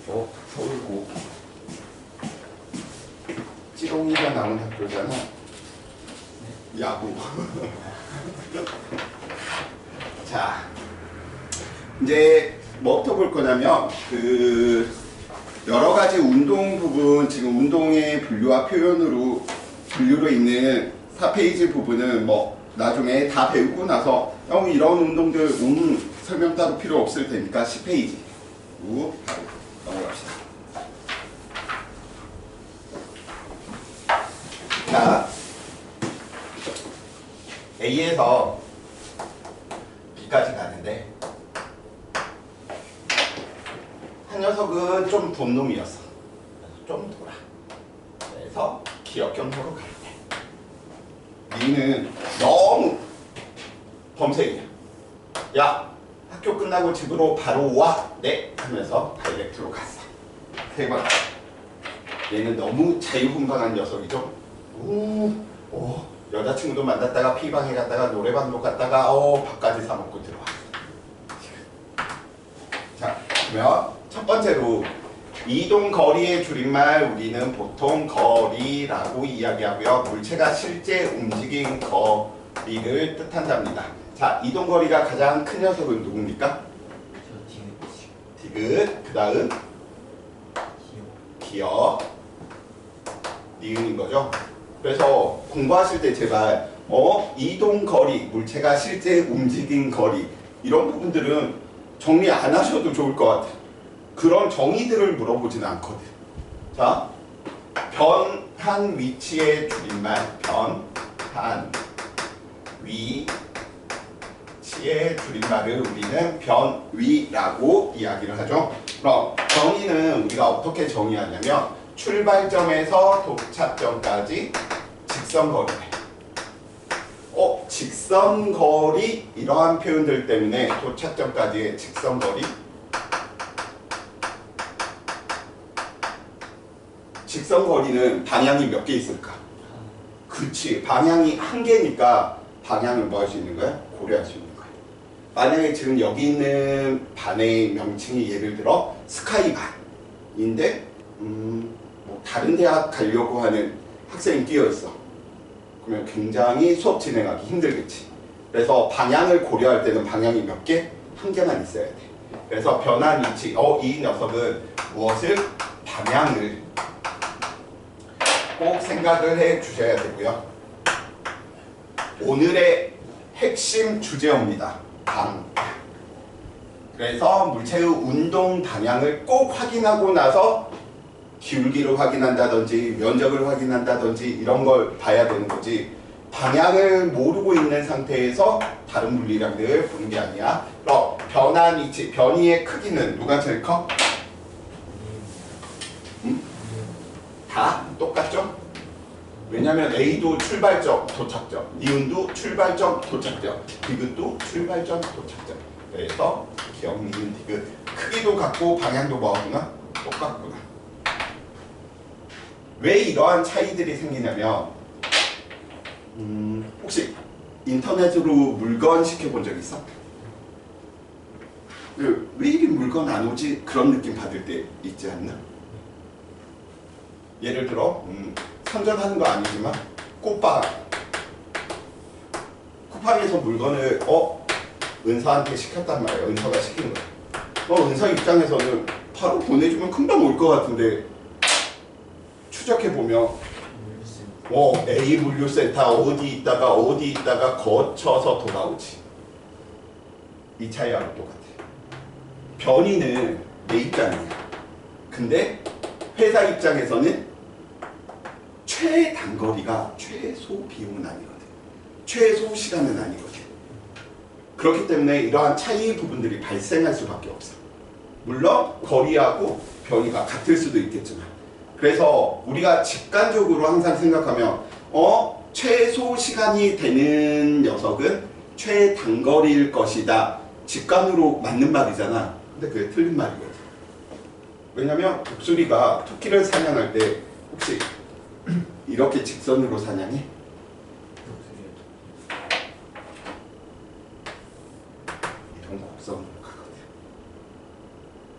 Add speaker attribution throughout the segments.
Speaker 1: 서울고 찌롱이가 나온 학교잖아. 야구. 자, 이제 뭐부터 볼 거냐면 여러 가지 운동 부분, 지금 운동의 분류와 분류로 있는 4페이지 부분은 뭐 나중에 다 배우고 나서 이런 운동들 설명 따로 필요 없을 테니까 10페이지 바로 넘어갑시다. 자, A에서 B까지 가는데 한 녀석은 좀 돈 놈이었어. 좀 돌아. 그래서 기억경로로 갈 때 니는 너무 범생이야. 야, 학교 끝나고 집으로 바로 와. 네 하면서 다이렉트로 갔어. 세 번. 얘는 너무 자유분방한 녀석이죠. 여자친구도 만났다가 피방에 갔다가 노래방도 갔다가 밥까지 사먹고 들어왔어. 자, 그러면 첫 번째로 이동 거리의 줄임말 우리는 보통 거리라고 이야기하고요. 물체가 실제 움직인 거리를 뜻한답니다. 자, 이동 거리가 가장 큰 녀석은 누굽니까? 디귿. 그 다음 기억. 니은인 거죠. 그래서 공부하실 때 제발 이동 거리, 물체가 실제 움직인 거리 이런 부분들은 정리 안 하셔도 좋을 것 같아요. 그런 정의들을 물어보지는 않거든. 자, 변한 위치의 줄임말, 변한 위치의 줄임말을 우리는 변위라고 이야기를 하죠. 그럼 변위는 우리가 어떻게 정의하냐면 출발점에서 도착점까지 직선거리네. 직선거리 이러한 표현들 때문에 도착점까지의 직선거리. 직선거리는 방향이 몇 개 있을까? 그치, 방향이 한 개니까 방향을 뭐 할 수 있는 거야? 고려할 수 있는 거야. 만약에 지금 여기 있는 반의 명칭이 예를 들어 스카이반인데 뭐 다른 대학 가려고 하는 학생이 끼어있어. 그러면 굉장히 수업 진행하기 힘들겠지. 그래서 방향을 고려할 때는 방향이 몇 개? 한 개만 있어야 돼. 그래서 변한 위치, 이 녀석은 무엇을? 방향을 꼭 생각을 해 주셔야 되고요. 오늘의 핵심 주제어입니다. 방향. 그래서 물체의 운동 방향을 꼭 확인하고 나서 기울기를 확인한다든지 면적을 확인한다든지 이런 걸 봐야 되는 거지. 방향을 모르고 있는 상태에서 다른 물리량들을 보는 게 아니야. 그럼 변한 위치, 변이의 크기는 누가 제일 커? 다 똑같죠? 왜냐면 A도 출발점, 도착점, 니은도 출발점, 도착점, 디귿도 출발점, 도착점. 그래서 기억, 니은, 디귿 크기도 같고 방향도 뭐하구나? 똑같구나. 왜 이러한 차이들이 생기냐면 혹시 인터넷으로 물건 시켜본 적 있어? 왜 이리 물건 안 오지? 그런 느낌 받을 때 있지 않나? 예를 들어 선전하는 거 아니지만 꽃빵 쿠팡에서 물건을 은서한테 시켰단 말이야. 은서가 시킨 거야. 은서 입장에서는 바로 보내주면 금방 올 것 같은데 추적해보면 A 물류센터 어디 있다가 거쳐서 돌아오지. 이 차이하고 똑같아. 변이는 내 입장이야. 근데 회사 입장에서는 최단거리가 최소 비용은 아니거든. 최소 시간은 아니거든. 그렇기 때문에 이러한 차이 부분들이 발생할 수밖에 없어. 물론 거리하고 변이가 같을 수도 있겠지만, 그래서 우리가 직관적으로 항상 생각하면 최소 시간이 되는 녀석은 최단거리일 것이다. 직관으로 맞는 말이잖아. 근데 그게 틀린 말이거든. 왜냐면 독수리가 토끼를 사냥할 때 혹시 이렇게 직선으로 사냥해? 이런 곡선으로 가거든.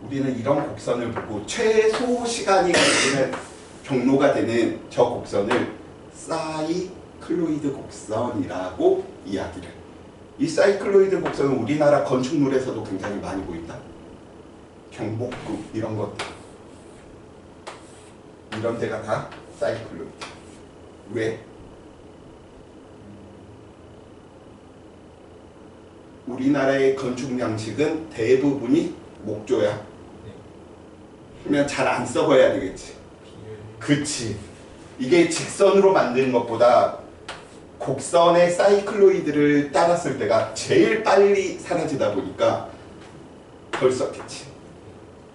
Speaker 1: 우리는 이런 곡선을 보고 최소 시간이 걸리는 경로가 되는 저 곡선을 사이클로이드 곡선이라고 이야기를. 이 사이클로이드 곡선은 우리나라 건축물에서도 굉장히 많이 보인다. 경복궁 이런 것들, 이런 데가 다 사이클로이드. 왜? 우리나라의 건축 양식은 대부분이 목조야. 그러면 잘 안 썩어야 되겠지. 그치. 이게 직선으로 만드는 것보다 곡선의 사이클로이드를 따랐을 때가 제일 빨리 사라지다 보니까 덜 썩겠지.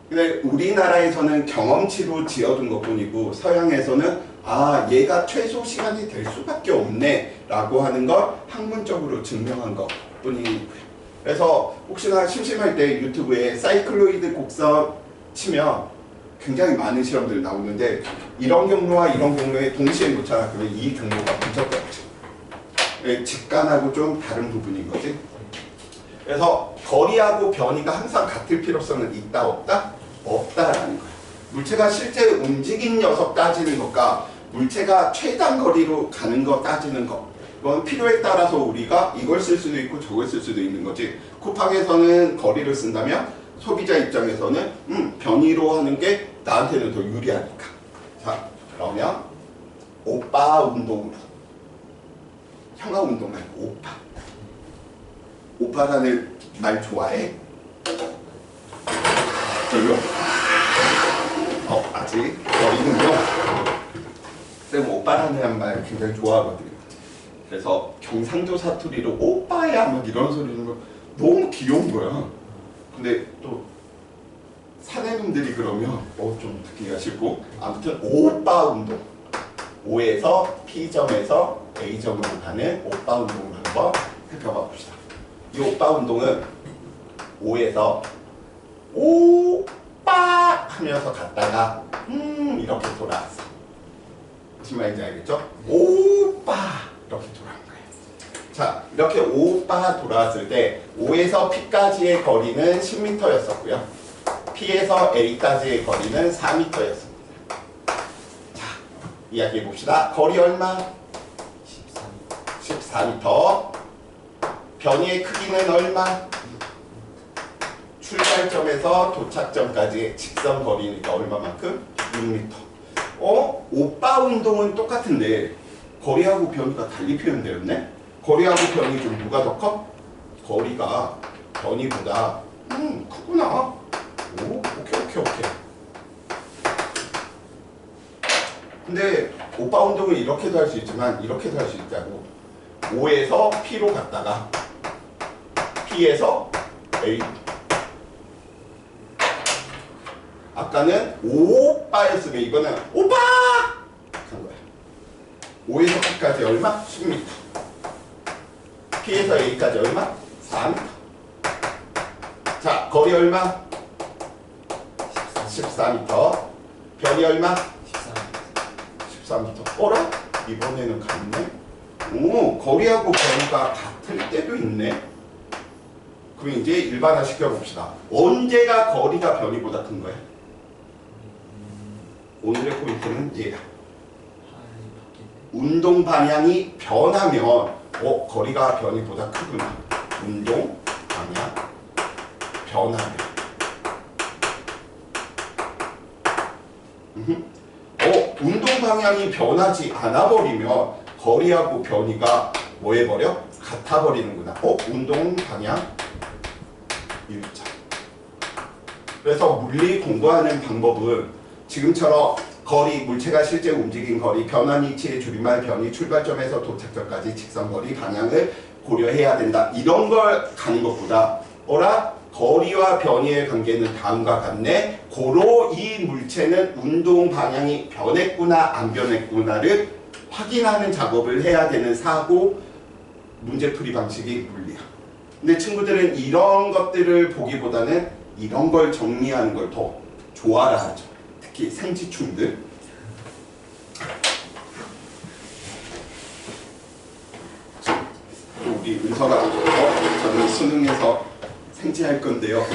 Speaker 1: 근데 우리나라에서는 경험치로 지어둔 것뿐이고 서양에서는 아 얘가 최소 시간이 될 수밖에 없네 라고 하는 걸 학문적으로 증명한 것뿐이고요. 그래서 혹시나 심심할 때 유튜브에 사이클로이드 곡선 치면 굉장히 많은 실험들이 나오는데 이런 경로와 이런 경로에 동시에 놓잖아. 그러면 이 경로가 분석돼 없죠. 직관하고 좀 다른 부분인 거지. 그래서 거리하고 변이가 항상 같을 필요성은 있다 없다? 없다라는 거야. 물체가 실제 움직인 녀석 따지는 것과 물체가 최단 거리로 가는 거 따지는 거, 그건 필요에 따라서 우리가 이걸 쓸 수도 있고 저걸 쓸 수도 있는 거지. 쿠팡에서는 거리를 쓴다면 소비자 입장에서는 변이로 하는 게 나한테는 더 유리하니까. 자, 그러면 오빠 운동으로, 형아 운동 말고 오빠. 오빠라는 말 좋아해? 별로? 아직 어리군요. 쌤 오빠라는 말 굉장히 좋아하거든요. 그래서 경상도 사투리로 오빠야 막 이런 소리 하는 거 너무 귀여운 거야. 근데 또 사내분들이 그러면 좀 듣기가 싫고, 아무튼 오빠 운동, O에서 P점에서 A점으로 가는 오빠 운동을 한번 살펴봐 봅시다. 이 오빠 운동은 O에서 오빠 하면서 갔다가 이렇게 돌아왔어. 무슨 말인지 알겠죠? 오빠 이렇게 돌아온 거예요. 자, 이렇게 오빠 돌아왔을 때 O에서 P까지의 거리는 10m였었고요. P에서 A까지의 거리는 4m였습니다. 자, 이야기해 봅시다. 거리 얼마? 14m. 변이의 크기는 얼마? 출발점에서 도착점까지의 직선 거리니까 얼마만큼? 6m. 오빠 운동은 똑같은데 거리하고 변이가 달리 표현되었네? 거리하고 변이 중 누가 더 커? 거리가 변이보다 크구나. 오케이. 근데 오빠 운동은 이렇게도 할 수 있지만 이렇게도 할 수 있다고. O에서 P로 갔다가 P에서 A. 아까는 오빠였으면 이거는 오빠! 한 거야. O에서 P까지 얼마? 10m. P에서 A까지 얼마? 4m. 자, 거리 얼마? 14m. 변이 얼마? 14m. 어라? 이번에는 같네? 거리하고 변이가 같을 때도 있네? 그럼 이제 일반화 시켜봅시다. 언제가 거리가 변이보다 큰 거야? 오늘의 포인트는 얘다. 운동 방향이 변하면 거리가 변이보다 크구나. 운동 방향 변하면. 운동 방향이 변하지 않아 버리면 거리하고 변이가 뭐 해버려? 같아 버리는구나. 운동 방향 일자. 그래서 물리 공부하는 방법은 지금처럼 거리, 물체가 실제 움직인 거리, 변환 위치의 줄임말 변이, 출발점에서 도착점까지 직선거리 방향을 고려해야 된다. 이런 걸 가는 것보다 거리와 변이의 관계는 다음과 같네. 고로 이 물체는 운동 방향이 변했구나 안 변했구나를 확인하는 작업을 해야 되는 사고 문제풀이 방식이 물리야. 근데 친구들은 이런 것들을 보기보다는 이런 걸 정리하는 걸 더 좋아라 하죠. 특히 생지충들. 우리 은서가 저는 수능에서 생지할 건데요.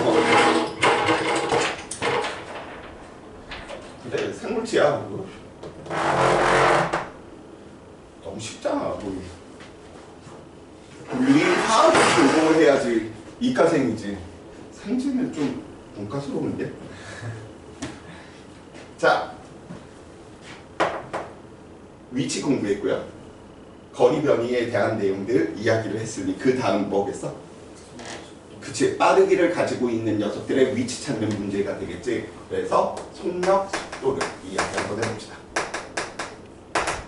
Speaker 1: 꼴찌야. 너무 쉽잖아. 뭐. 물리, 화학을 전공을 해야지 이과생이지. 상지는 좀 문과스러운데. 자, 위치 공부했고요. 거리 변이에 대한 내용들 이야기를 했으니 그 다음 뭐겠어? 그치, 빠르기를 가지고 있는 녀석들의 위치 찾는 문제가 되겠지. 그래서 속력, 속도를 이야기 한번 해봅시다.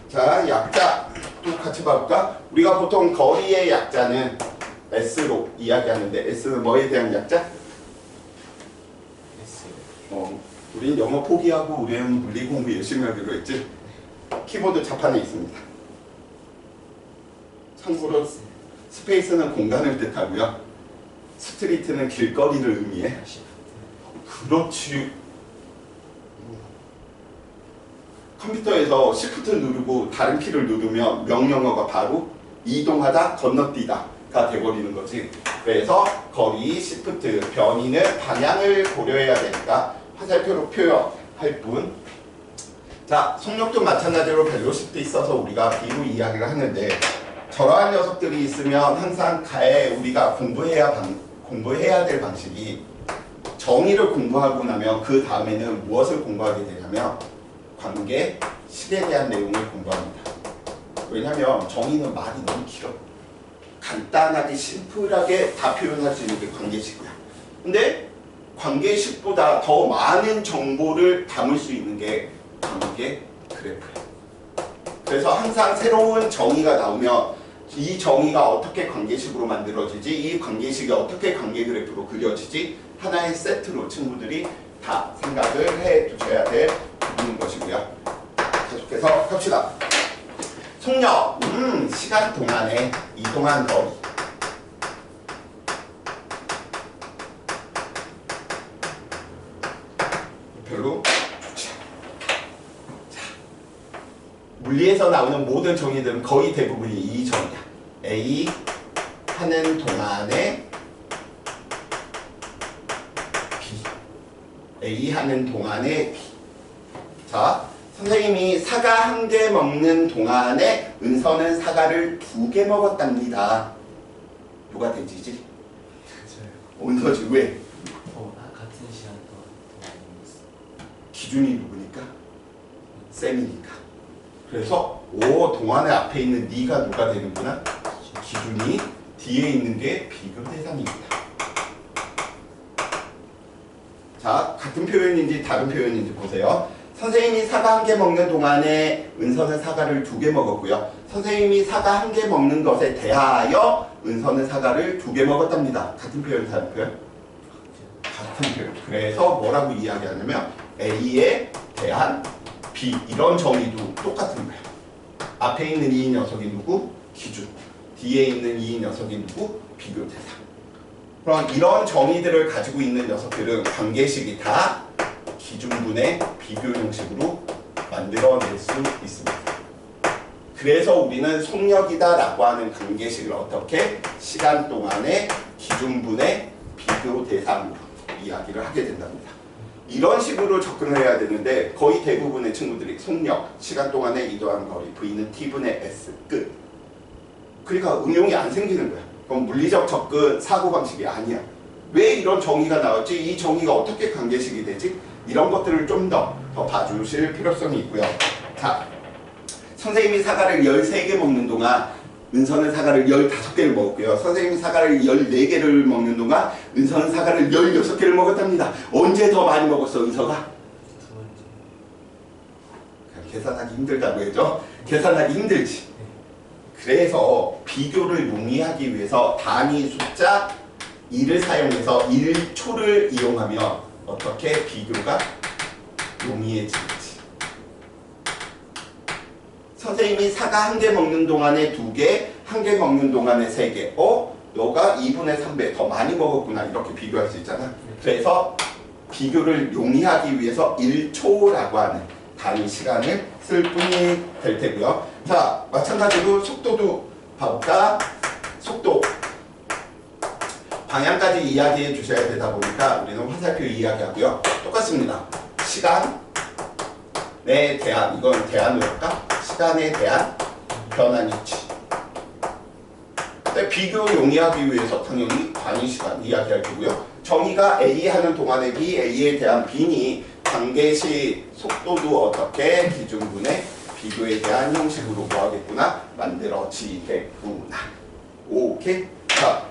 Speaker 1: 자, 약자 또 같이 봐볼까? 우리가 보통 거리의 약자는 S로 이야기하는데 S는 뭐에 대한 약자?
Speaker 2: S.
Speaker 1: 우린 영어 포기하고 우리는 물리 공부 열심히 하기로 했지. 키보드 자판에 있습니다. 참고로 스페이스는 공간을 뜻하고요. 스트리트는 길거리를 의미해. 그렇지. 컴퓨터에서 Shift 누르고 다른 키를 누르면 명령어가 바로 이동하다, 건너뛰다가 돼버리는 거지. 그래서 거리, Shift, 변이는 방향을 고려해야 되니까 화살표로 표현할 뿐. 자, 속력도 마찬가지로 벨로시티 있어서 우리가 B로 이야기를 하는데 저러한 녀석들이 있으면 항상 우리가 공부해야 될 방식이 정의를 공부하고 나면 그 다음에는 무엇을 공부하게 되냐면 관계, 식에 대한 내용을 공부합니다. 왜냐하면 정의는 말이 너무 길어. 간단하게 심플하게 다 표현할 수 있는 게 관계식이야. 근데 관계식보다 더 많은 정보를 담을 수 있는 게 관계 그래프야. 그래서 항상 새로운 정의가 나오면 이 정의가 어떻게 관계식으로 만들어지지, 이 관계식이 어떻게 관계 그래프로 그려지지, 하나의 세트로 친구들이 다 생각을 해 두셔야 될 부분인 것이고요. 계속해서 갑시다. 속력, 시간 동안에 이동한 거리. 별로 좋지 않아. 자, 물리에서 나오는 모든 정의들은 거의 대부분이 이 정의야. A 하는 동안에 B. A 하는 동안에 B. 자, 선생님이 사과 한 개 먹는 동안에 은서는 사과를 2개 먹었답니다. 누가 돼지지? 은서지. 왜?
Speaker 2: 같은 시간 동안 먹었어.
Speaker 1: 기준이 누구니까? 쌤이니까. 그래서 동안에 앞에 있는 네가 누가 되는구나? 기준이 뒤에 있는 게 비교 대상입니다. 자, 같은 표현인지 다른 표현인지 보세요. 선생님이 사과 한 개 먹는 동안에 은서는 사과를 2개 먹었고요. 선생님이 사과 한 개 먹는 것에 대하여 은서는 사과를 2개 먹었답니다. 같은 표현, 다른 표현? 같은 표현. 그래서 뭐라고 이야기하냐면 A에 대한 B, 이런 정의도 똑같은 거예요. 앞에 있는 이 녀석이 누구? 기준. 뒤에 있는 이 녀석이 누구? 비교 대상. 그럼 이런 정의들을 가지고 있는 녀석들은 관계식이 다 기준분의 비교 형식으로 만들어낼 수 있습니다. 그래서 우리는 속력이다 라고 하는 관계식을 어떻게? 시간 동안의 기준분의 비교 대상으로 이야기를 하게 된답니다. 이런 식으로 접근을 해야 되는데 거의 대부분의 친구들이 속력, 시간 동안에 이동한 거리, V는 T분의 S, 끝. 그러니까 응용이 안 생기는 거야. 그럼 물리적 접근 사고방식이 아니야. 왜 이런 정의가 나왔지? 이 정의가 어떻게 관계식이 되지? 이런 것들을 좀 더 봐주실 필요성이 있고요. 자, 선생님이 사과를 13개 먹는 동안 은서는 사과를 15개를 먹었고요. 선생님이 사과를 14개를 먹는 동안 은서는 사과를 16개를 먹었답니다. 언제 더 많이 먹었어, 은서가? 계산하기 힘들다고 했죠? 계산하기 힘들지. 그래서 비교를 용이하기 위해서 단위 숫자 2를 사용해서 1초를 이용하면 어떻게 비교가 용이해지는지. 선생님이 사과 한 개 먹는 동안에 2개, 한 개 먹는 동안에 3개. 너가 2분의 3배 더 많이 먹었구나. 이렇게 비교할 수 있잖아. 그래서 비교를 용이하기 위해서 1초라고 하는 단위 시간을 쓸 뿐이 될 테고요. 자, 마찬가지로 속도도 봐볼까? 속도. 방향까지 이야기해 주셔야 되다 보니까 우리는 화살표 이야기하고요. 똑같습니다. 시간, 대한, 이건 대한으로 할까? 시간에 대한 변환 유치. 근데 비교 용이하기 위해서 당연히 단위시간 이야기할 거고요. 정의가 A 하는 동안의 B, A에 대한 B니 관계시 속도도 어떻게 기준분의 비교에 대한 형식으로 뭐 하겠구나? 만들어지겠구나. 오케이? 자,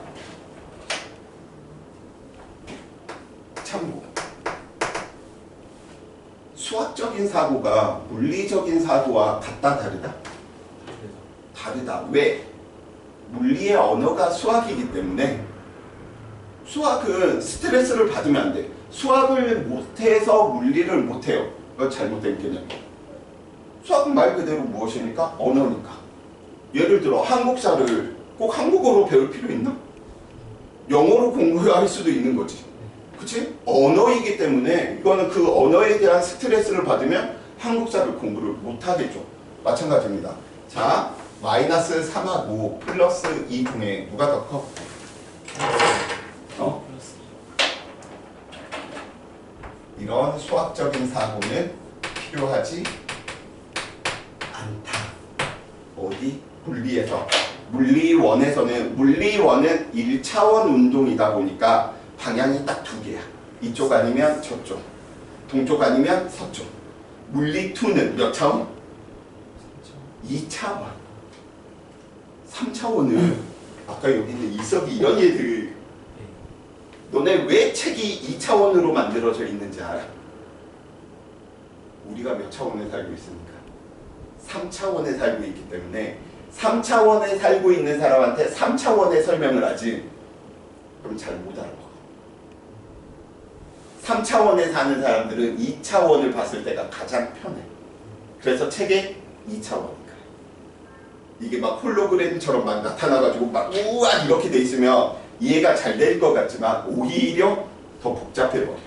Speaker 1: 참고. 수학적인 사고가 물리적인 사고와 같다 다르다? 다르다. 왜? 물리의 언어가 수학이기 때문에 수학은 스트레스를 받으면 안 돼. 수학을 못해서 물리를 못해요. 그건 잘못된 개념이에요. 수학은 말 그대로 무엇입니까? 언어니까. 예를 들어 한국사를 꼭 한국어로 배울 필요 있나? 영어로 공부할 수도 있는 거지. 그치? 언어이기 때문에 이거는 그 언어에 대한 스트레스를 받으면 한국사를 공부를 못하겠죠. 마찬가지입니다. 자, 마이너스 3하고 플러스 2 중에 누가 더 커?
Speaker 2: 플러스
Speaker 1: 이런 수학적인 사고는 필요하지 않다. 어디? 물리에서. 물리원에서는 1차원 운동이다 보니까 방향이 딱 두 개야. 이쪽 아니면 저쪽. 동쪽 아니면 서쪽. 물리 2는 몇 차원? 2차원. 3차원은 아까 여기 있는 이석이 이런 얘들 너네 왜 책이 2차원으로 만들어져 있는지 알아? 우리가 몇 차원에 살고 있습니까? 3차원에 살고 있기 때문에 3차원에 살고 있는 사람한테 3차원의 설명을 하지 그럼 잘 못 알아먹어. 3차원에 사는 사람들은 2차원을 봤을 때가 가장 편해. 그래서 책에 2차원인 거야. 이게 막 홀로그램처럼 막 나타나가지고 막 우와 이렇게 돼 있으면 이해가 잘 될 것 같지만 오히려 더 복잡해버려.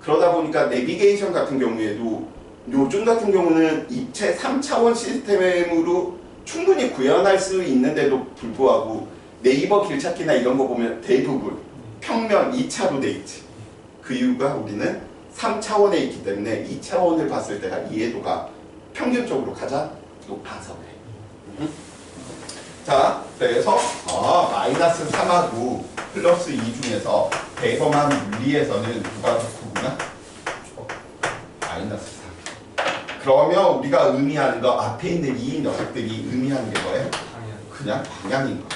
Speaker 1: 그러다 보니까 내비게이션 같은 경우에도 요즘 같은 경우는 입체 3차원 시스템으로 충분히 구현할 수 있는데도 불구하고 네이버 길찾기나 이런 거 보면 대부분 평면 2차로 돼 있지. 그 이유가 우리는 3차원에 있기 때문에 2차원을 봤을 때가 이해도가 평균적으로 가장 높아서 그래. 자, 그래서 마이너스 3하고 플러스 2 중에서 대범한 물리에서는 누가 더 크구나? 마이너스 3. 그러면 우리가 의미하는 거 앞에 있는 이 녀석들이 의미하는 게 뭐예요? 그냥 방향인 거.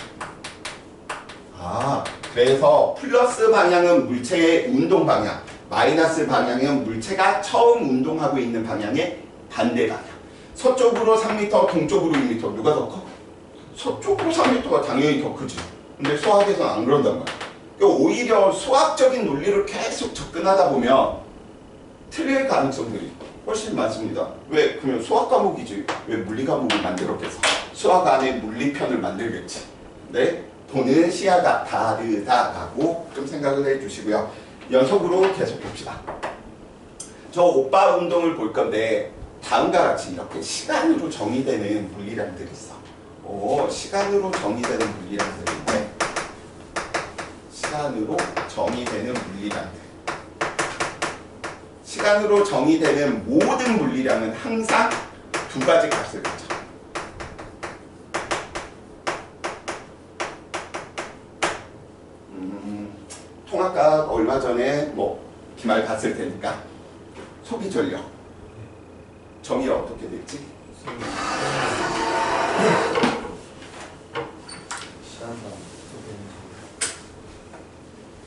Speaker 1: 그래서 플러스 방향은 물체의 운동 방향, 마이너스 방향은 물체가 처음 운동하고 있는 방향의 반대 방향. 서쪽으로 3m, 동쪽으로 2m 누가 더 커? 서쪽으로 3m가 당연히 더 크지. 근데 수학에서는 안 그런단 말이야. 그러니까 오히려 수학적인 논리를 계속 접근하다 보면 틀릴 가능성들이 훨씬 많습니다. 왜? 그러면 수학 과목이지. 왜 물리 과목을 만들었겠어? 수학 안에 물리편을 만들겠지. 네? 보는 시야가 다르다라고 좀 생각을 해주시고요. 연속으로 계속 봅시다. 저 오빠 운동을 볼 건데 다음과 같이 이렇게 시간으로 정의되는 물리량들이 있어. 시간으로 정의되는 물리량들인데 시간으로 정의되는 물리량들. 시간으로 정의되는 모든 물리량은 항상 두 가지 값을 가져. 통합값 얼마 전에 기말 봤을 테니까 소비 전력 정의가 어떻게 됐지?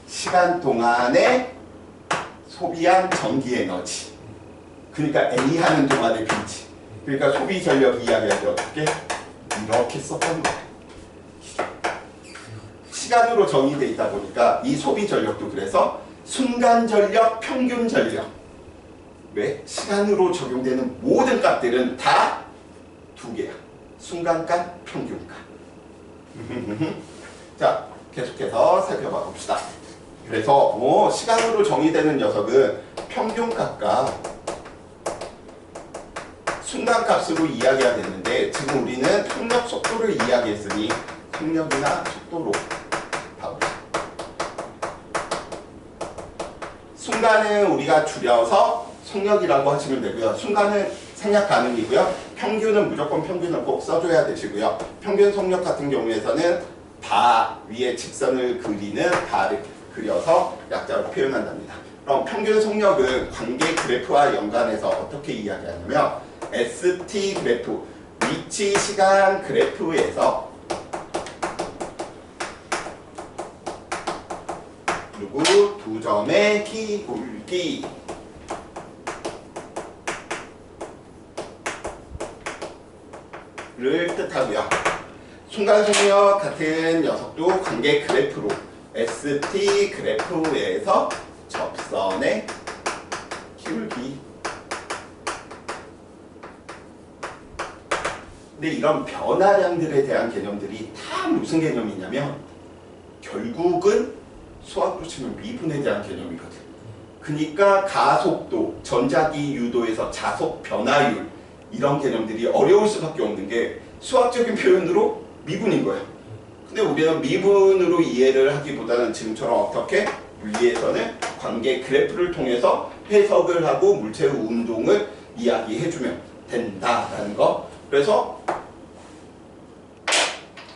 Speaker 1: 시간 동안에 소비한 전기 에너지. 그러니까 A 하는 동안의 B지. 그러니까 소비 전력 이야기할 때 어떻게? 이렇게 썼던 거야. 시간으로 정의되어 있다 보니까 이 소비 전력도 그래서 순간 전력, 평균 전력. 왜? 시간으로 적용되는 모든 값들은 다 두 개야. 순간값, 평균값. 자, 계속해서 살펴봐 봅시다. 그래서 시간으로 정의되는 녀석은 평균값과 순간값으로 이야기가 됐는데 지금 우리는 속력, 속도를 이야기했으니 속력이나 속도로 봐보자. 순간은 우리가 줄여서 속력이라고 하시면 되고요. 순간은 생략 가능이고요. 평균은 무조건 평균을 꼭 써줘야 되시고요. 평균 속력 같은 경우에서는 바 위에 직선을 그리는 바를 그려서 약자로 표현한답니다. 그럼 평균 속력은 관계 그래프와 연관해서 어떻게 이야기하냐면 ST 그래프, 위치 시간 그래프에서 그리고 두 점의 기울기 를 뜻하고요. 순간 속력 같은 녀석도 관계 그래프로 ST 그래프에서 접선의 기울기. 근데 이런 변화량들에 대한 개념들이 다 무슨 개념이냐면 결국은 수학으로 치면 미분에 대한 개념이거든. 그러니까 가속도, 전자기 유도에서 자속 변화율 이런 개념들이 어려울 수밖에 없는 게 수학적인 표현으로 미분인 거예요. 근데 우리는 미분으로 이해를 하기보다는 지금처럼 어떻게 물리에서는 관계 그래프를 통해서 해석을 하고 물체의 운동을 이야기해주면 된다라는 거. 그래서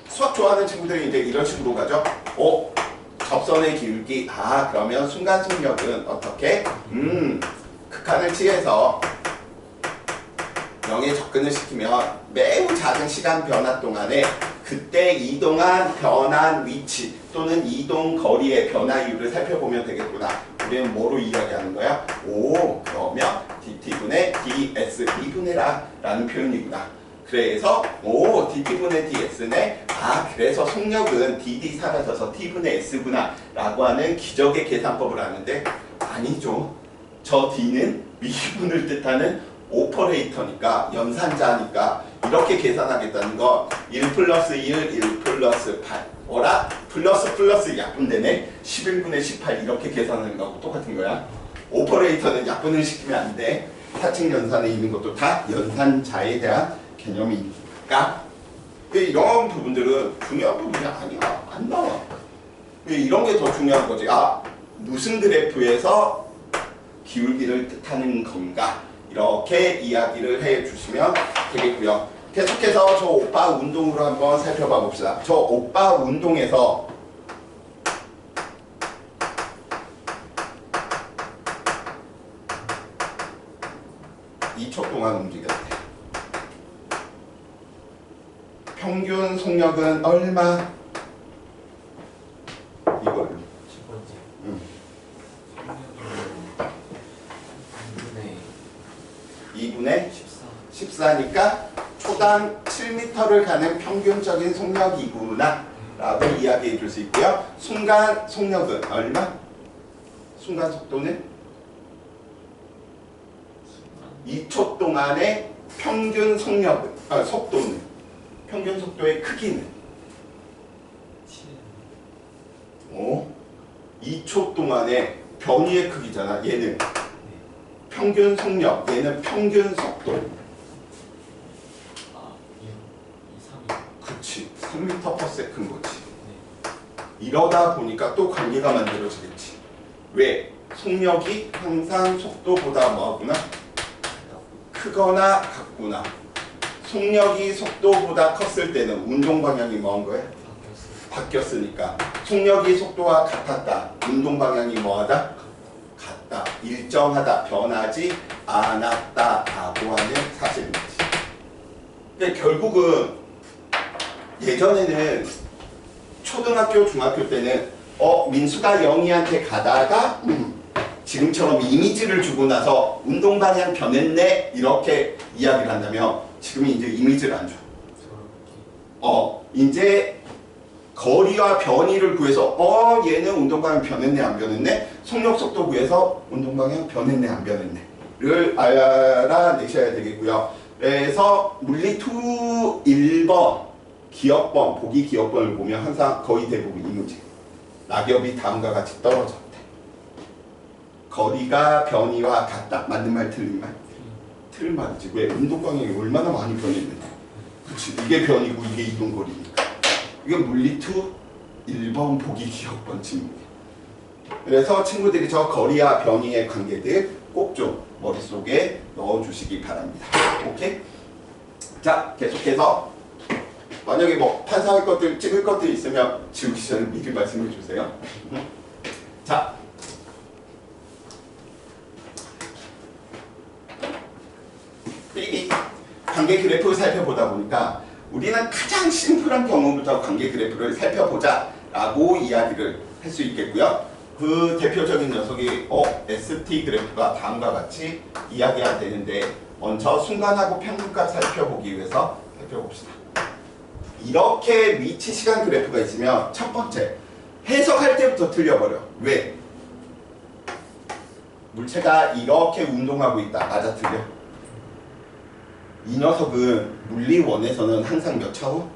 Speaker 1: 수학 좋아하는 친구들이 이제 이런 식으로 가죠. 접선의 기울기. 그러면 순간 속력은 어떻게? 극한을 취해서 0에 접근을 시키면 매우 작은 시간 변화 동안에 그때 이동한 변한 위치 또는 이동 거리의 변화율을 살펴보면 되겠구나. 우리는 뭐로 이야기하는 거야? 그러면 dt분의 ds 미분해라 라는 표현이구나. 그래서 dt분의 ds네. 그래서 속력은 dd 사라져서 t분의 s구나 라고 하는 기적의 계산법을 아는데 아니죠. 저 d는 미분을 뜻하는 오퍼레이터니까 연산자니까 이렇게 계산하겠다는 거 1 플러스 1, 1 플러스 8 플러스 약분되네 11분의 18 이렇게 계산하는 거하고 똑같은 거야. 오퍼레이터는 약분을 시키면 안 돼. 사칙 연산에 있는 것도 다 연산자에 대한 개념이니까. 이런 부분들은 중요한 부분이 아니야. 안 나와. 이런 게 더 중요한 거지. 무슨 그래프에서 기울기를 뜻하는 건가 이렇게 이야기를 해주시면 되겠고요. 계속해서 저 오빠 운동으로 한번 살펴봐 봅시다. 저 오빠 운동에서 (2초) 동안 움직였대. 평균 속력은 얼마? 이걸로.
Speaker 2: 첫 번째.
Speaker 1: 2분의 14니까 초당 7m를 가는 평균적인 속력이구나 라고 이야기해 줄 수 있고요. 순간 속력은 얼마? 순간 속도는 2초 동안의 평균 속력은 속도는 평균 속도의 크기는 2초 동안의 변이의 크기잖아. 얘는 평균 속력, 얘는 평균 속도.
Speaker 2: 2, 3.
Speaker 1: 그치, 3m/s 거지. 이러다 보니까 또 관계가 만들어지겠지. 왜? 속력이 항상 속도보다 뭐하구나? 크거나 같구나. 속력이 속도보다 컸을 때는 운동 방향이 뭐한 거야? 바뀌었으니까. 속력이 속도와 같았다. 운동 방향이 뭐하다? 같다. 일정하다. 변하지 않았다라고 하는 사실이지. 근데 결국은 예전에는 초등학교, 중학교 때는 민수가 영희한테 가다가 지금처럼 이미지를 주고 나서 운동 방향 변했네 이렇게 이야기를 한다면 지금은 이제 이미지를 안 줘. 이제 거리와 변이를 구해서 얘는 운동 방향 변했네 안 변했네, 속력 속도 구해서 운동 방향 변했네 안 변했네를 알아내셔야 되겠고요. 그래서 물리 2 1번 기억번, 보기 기억번을 보면 항상 거의 대부분 이 문제. 낙엽이 다음과 같이 떨어졌대. 거리가 변이와 같다. 맞는 말 틀린 말? 틀린 말이지. 왜? 운동 방향이 얼마나 많이 변했는데. 그치. 이게 변이고 이게 이동거리니까. 이게 물리 2 1번 보기 기억번 질문이야. 그래서 친구들이 저 거리와 변이의 관계들 꼭 좀 머릿속에 머릿속에 넣어주시기 바랍니다. 오케이? 자, 계속해서 만약에 뭐 판사할 것들, 찍을 것들 있으면 지우기 전에 미리 말씀해 주세요. 자, 삐 관계 그래프를 살펴보다 보니까 우리는 가장 심플한 경우부터 관계 그래프를 살펴보자 라고 이야기를 할 수 있겠고요. 그 대표적인 녀석이 ST 그래프가 다음과 같이 이야기가 되는데 먼저 순간하고 평균값 살펴보기 위해서 살펴봅시다. 이렇게 위치 시간 그래프가 있으면 첫 번째 해석할 때부터 틀려버려. 왜? 물체가 이렇게 운동하고 있다. 맞아 틀려? 이 녀석은 물리원에서는 항상 몇 차원?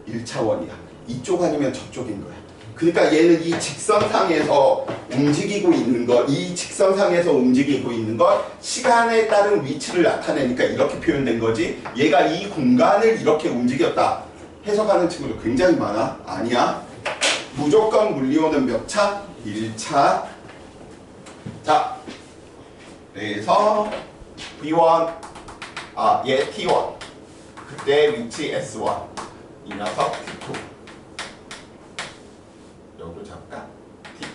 Speaker 1: 1차원이야. 이쪽 아니면 저쪽인 거야. 그러니까 얘는 이 직선상에서 움직이고 있는 거, 이 직선상에서 움직이고 있는 것, 시간에 따른 위치를 나타내니까 이렇게 표현된 거지. 얘가 이 공간을 이렇게 움직였다. 해석하는 친구도 굉장히 많아. 아니야. 무조건 물리원은 몇 차? 1차. 자, 그래서 V1, 얘 T1. 그때 위치 S1. 이 녀석 T2. 여기로 잡을까? T2.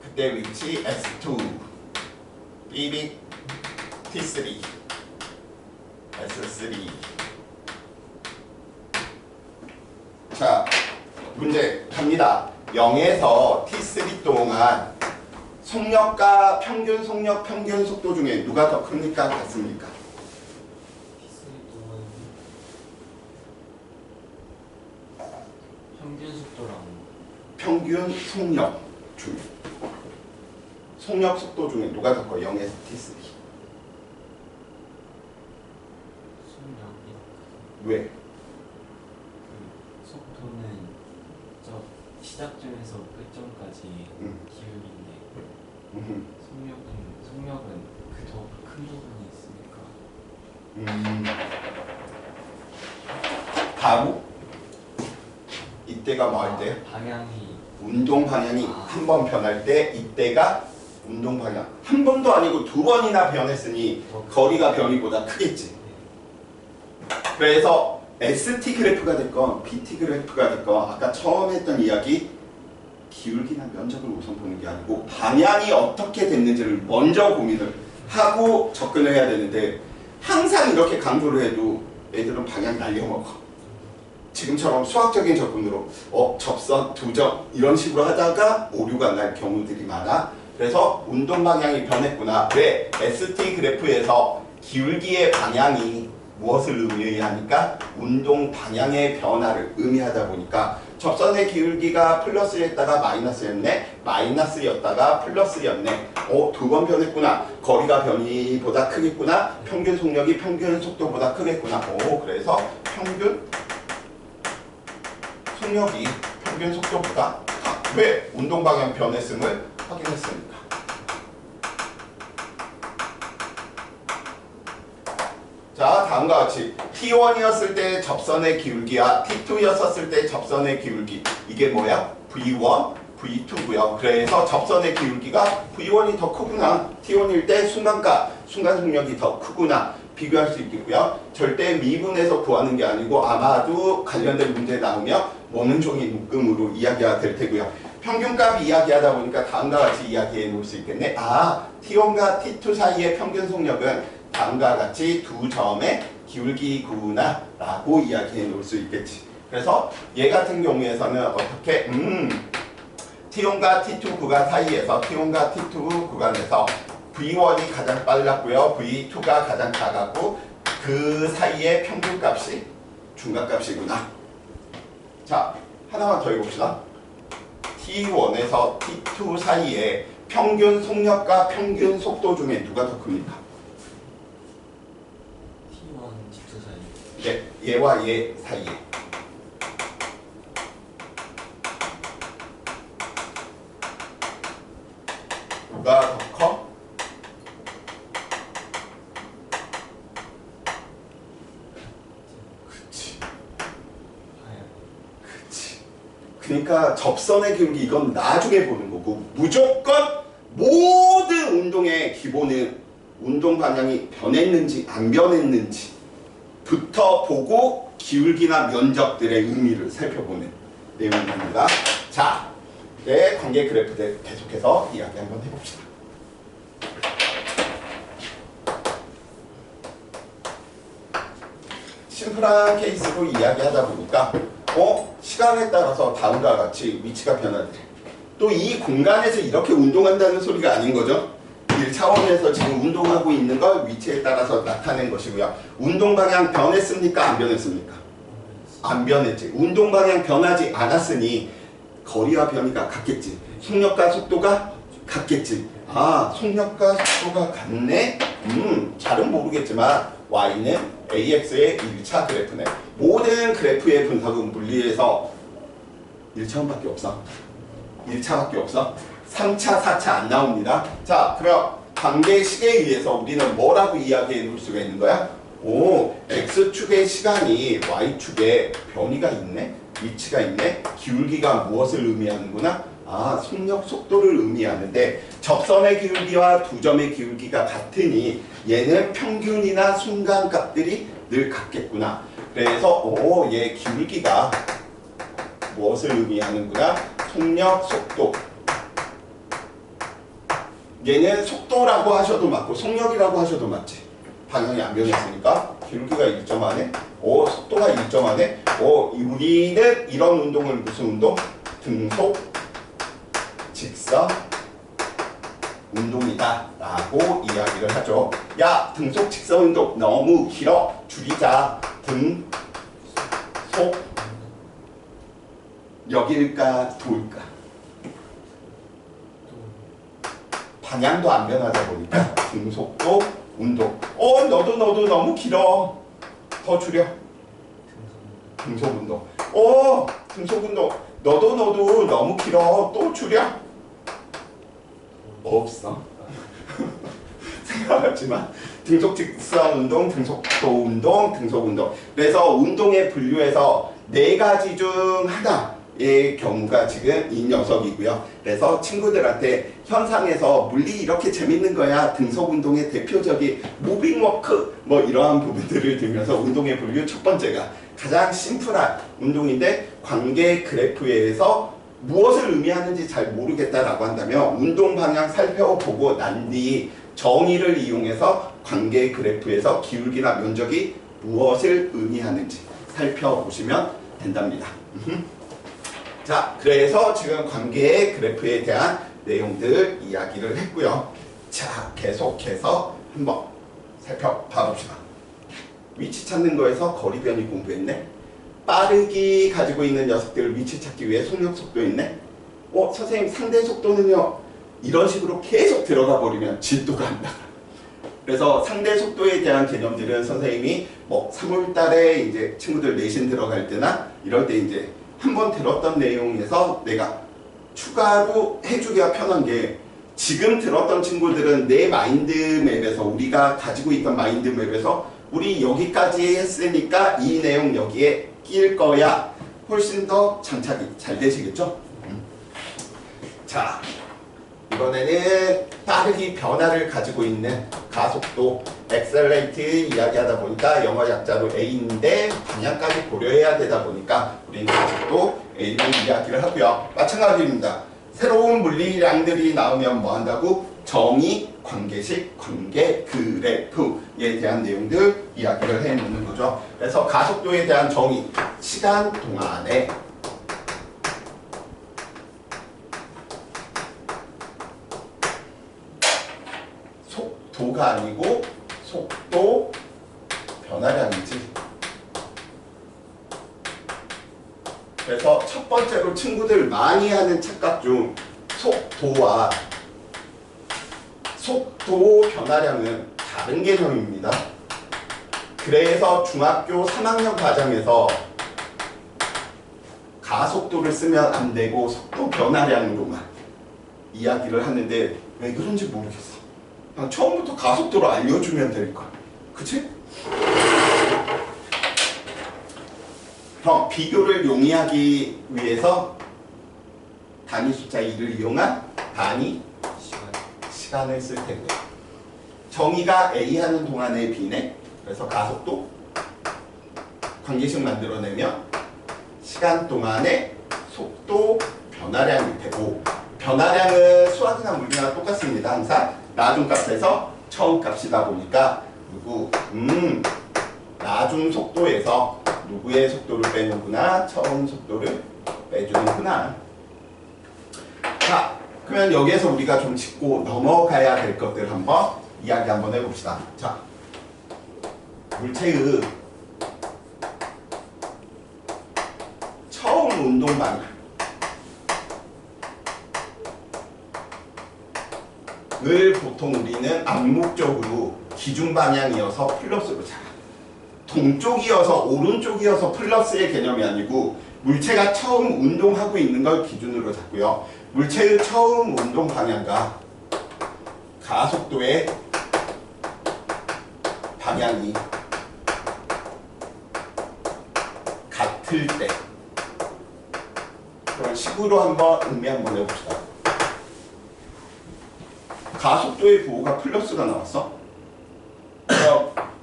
Speaker 1: 그때 위치 S2. 삐빅 T3. S3. 자, 문제 갑니다. 0에서 T3 동안 속력과 평균 속력, 평균 속도 중에 누가 더 큽니까? 같습니까?
Speaker 2: 평균 속도랑
Speaker 1: 평균 속력 중에 속력 속도 중에 누가 더 커? 0에서 T3.
Speaker 2: 속력이
Speaker 1: 왜?
Speaker 2: 그 속도는 저 시작점에서 끝점까지 기울기인데 속력은 그 더 큰 부분이 있으니까.
Speaker 1: 다음 이때가 뭐 할 때?
Speaker 2: 방향이
Speaker 1: 운동 방향이 한 번 변할 때 이때가 운동 방향 한 번도 아니고 두 번이나 변했으니 거리가 변이보다 크겠지. 그래서 ST 그래프가 됐건 BT 그래프가 됐건 아까 처음 했던 이야기 기울기나 면적을 우선 보는 게 아니고 방향이 어떻게 됐는지를 먼저 고민을 하고 접근을 해야 되는데 항상 이렇게 강조를 해도 애들은 방향 날려먹어. 지금처럼 수학적인 접근으로 접선, 두점 이런 식으로 하다가 오류가 날 경우들이 많아. 그래서 운동 방향이 변했구나. 왜? ST 그래프에서 기울기의 방향이 무엇을 의미하니까 운동 방향의 변화를 의미하다 보니까 접선의 기울기가 플러스였다가 마이너스였네. 마이너스였다가 플러스였네. 두 번 변했구나. 거리가 변이보다 크겠구나. 평균 속력이 평균 속도보다 크겠구나. 그래서 평균 속력이 평균 속도보다 왜 운동 방향 변했음을 확인했습니다. 자, 다음과 같이 T1이었을 때 접선의 기울기와 T2였을 때 접선의 기울기 이게 뭐야? V1, V2고요. 그래서 접선의 기울기가 V1이 더 크구나. T1일 때 순간 속력이 더 크구나. 비교할 수 있겠고요. 절대 미분에서 구하는 게 아니고 아마도 관련된 문제 나오면 모는 종이 묶음으로 이야기가 될 테고요. 평균값 이야기하다 보니까 다음과 같이 이야기해 놓을 수 있겠네. T1과 T2 사이의 평균 속력은 다음과 같이 두 점의 기울기구나 라고 이야기해 놓을 수 있겠지. 그래서 얘 같은 경우에서는 어떻게 T1과 T2 구간 사이에서 T1과 T2 구간에서 V1이 가장 빨랐고요. V2가 가장 작았고 그 사이의 평균값이 중간값이구나. 자, 하나만 더 해봅시다. T1에서 T2 사이에 평균 속력과 평균 속도 중에 누가 더 큽니까?
Speaker 2: T1, T2 사이.
Speaker 1: 네, 얘와 얘 사이에. 누가 더 커? 그치. 그치. 그러니까 접선의 기울기 이건 나중에 보는 거고 무조건 모든 운동 운동의 기본은 운동 방향이 변했는지 안 변했는지부터 보고 기울기나 면적들의 의미를 살펴보는 내용입니다. 자, 네, 관계 그래프들 계속해서 이야기 한번 해봅시다. 심플한 케이스로 이야기하다 보니까 시간에 따라서 다음과 같이 위치가 변하더래. 또 이 공간에서 이렇게 운동한다는 소리가 아닌 거죠. 1차원에서 지금 운동하고 있는 걸 위치에 따라서 나타낸 것이고요. 운동 방향 변했습니까? 안 변했습니까? 안 변했지. 운동 방향 변하지 않았으니 거리와 변이가 같겠지. 속력과 속도가 같겠지. 아, 속력과 속도가 같네? 잘은 모르겠지만 y는 ax의 1차 그래프네. 모든 그래프의 분석은 물리에서 1차원밖에 없어. 1차밖에 없어. 3차, 4차 안 나옵니다. 자, 그럼 관계식에 의해서 우리는 뭐라고 이야기해 놓을 수가 있는 거야? 오, x축의 시간이 y축에 변이가 있네? 위치가 있네? 기울기가 무엇을 의미하는구나? 아, 속력, 속도를 의미하는데 접선의 기울기와 두 점의 기울기가 같으니 얘는 평균이나 순간값들이 늘 같겠구나. 그래서 얘 기울기가 무엇을 의미하는구나? 속력, 속도. 얘는 속도라고 하셔도 맞고 속력이라고 하셔도 맞지. 방향이 안 변했으니까 기울기가 일정하네. 속도가 일정하네. 우리는 이런 운동을 무슨 운동? 등속 직선 운동이다 라고 이야기를 하죠. 야, 등속 직선 운동 너무 길어. 줄이자. 등속 여길까 도일까? 방향도 안 변하다 보니까 등속도 운동. 너도 너무 길어. 더 줄여. 등속 운동. 등속 운동. 너도 너무 길어. 또 줄여. 없어. 생각하지만 등속 직선 운동, 등속도 운동, 등속 운동. 그래서 운동의 분류에서 4가지 중 하나의 경우가 지금 이 녀석이고요. 그래서 친구들한테 현상에서 물리 이렇게 재밌는 거야. 등속 운동의 대표적인 무빙 워크 뭐 이러한 부분들을 들면서 운동의 분류 첫 번째가 가장 심플한 운동인데 관계 그래프에 의해서 무엇을 의미하는지 잘 모르겠다라고 한다면 운동 방향 살펴보고 난 뒤 정의를 이용해서 관계 그래프에서 기울기나 면적이 무엇을 의미하는지 살펴보시면 된답니다. 자, 그래서 지금 관계 그래프에 대한 내용들 이야기를 했고요. 자, 계속해서 한번 살펴봐 봅시다. 위치 찾는 거에서 거리 변이 공부했네. 빠르기 가지고 있는 녀석들을 위치 찾기 위해 속력 속도 있네. 선생님 상대 속도는요? 이런 식으로 계속 들어가 버리면 진도가 안 나가. 그래서 상대 속도에 대한 개념들은 선생님이 3월 달에 이제 친구들 내신 들어갈 때나 이럴 때 이제 한번 들었던 내용에서 내가 추가로 해주기가 편한 게 지금 들었던 친구들은 내 마인드맵에서 우리가 가지고 있던 마인드맵에서 우리 여기까지 했으니까 이 내용 여기에 끼일 거야. 훨씬 더 장착이 잘 되시겠죠? 자, 이번에는 빠르기 변화를 가지고 있는 가속도 accelerate 이야기하다 보니까 영어 약자로 A인데 방향까지 고려해야 되다 보니까 우리는 가속도 A를 이야기를 하고요. 마찬가지입니다. 새로운 물리량들이 나오면 뭐 한다고? 정의, 관계식, 관계 그래프에 대한 내용들 이야기를 해놓는 거죠. 그래서 가속도에 대한 정의, 시간 동안에 속도가 아니고 속도 변화량이지. 그래서 첫 번째로 친구들 많이 하는 착각 중 속도와 속도 변화량은 다른 개념입니다. 그래서 중학교 3학년 과정에서 가속도를 쓰면 안 되고 속도 변화량으로만 이야기를 하는데 왜 그런지 모르겠어. 그냥 처음부터 가속도를 알려주면 될걸. 그치? 그럼 비교를 용이하기 위해서 단위 숫자 2를 이용한 단위 시간을 쓸 텐데 정의가 A 하는 동안의 B네. 그래서 가속도 관계식 만들어내면 시간 동안의 속도 변화량일 테고 변화량은 수학이나 물리나 똑같습니다. 항상 나중값에서 처음값이다 보니까 누구 나중 속도에서 누구의 속도를 빼는구나 처음 속도를 빼주는구나. 자 그러면 여기에서 우리가 좀 짚고 넘어가야 될 것들 한번 이야기 한번 해봅시다. 자 물체의 처음 운동 방향 을 보통 우리는 암묵적으로 기준 방향이어서 플러스로 잡아. 동쪽이어서 오른쪽이어서 플러스의 개념이 아니고 물체가 처음 운동하고 있는 걸 기준으로 잡고요. 물체의 처음 운동 방향과 가속도의 방향이 같을 때 그런 식으로 한번 의미 한번 해봅시다. 가속도의 부호가 플러스가 나왔어.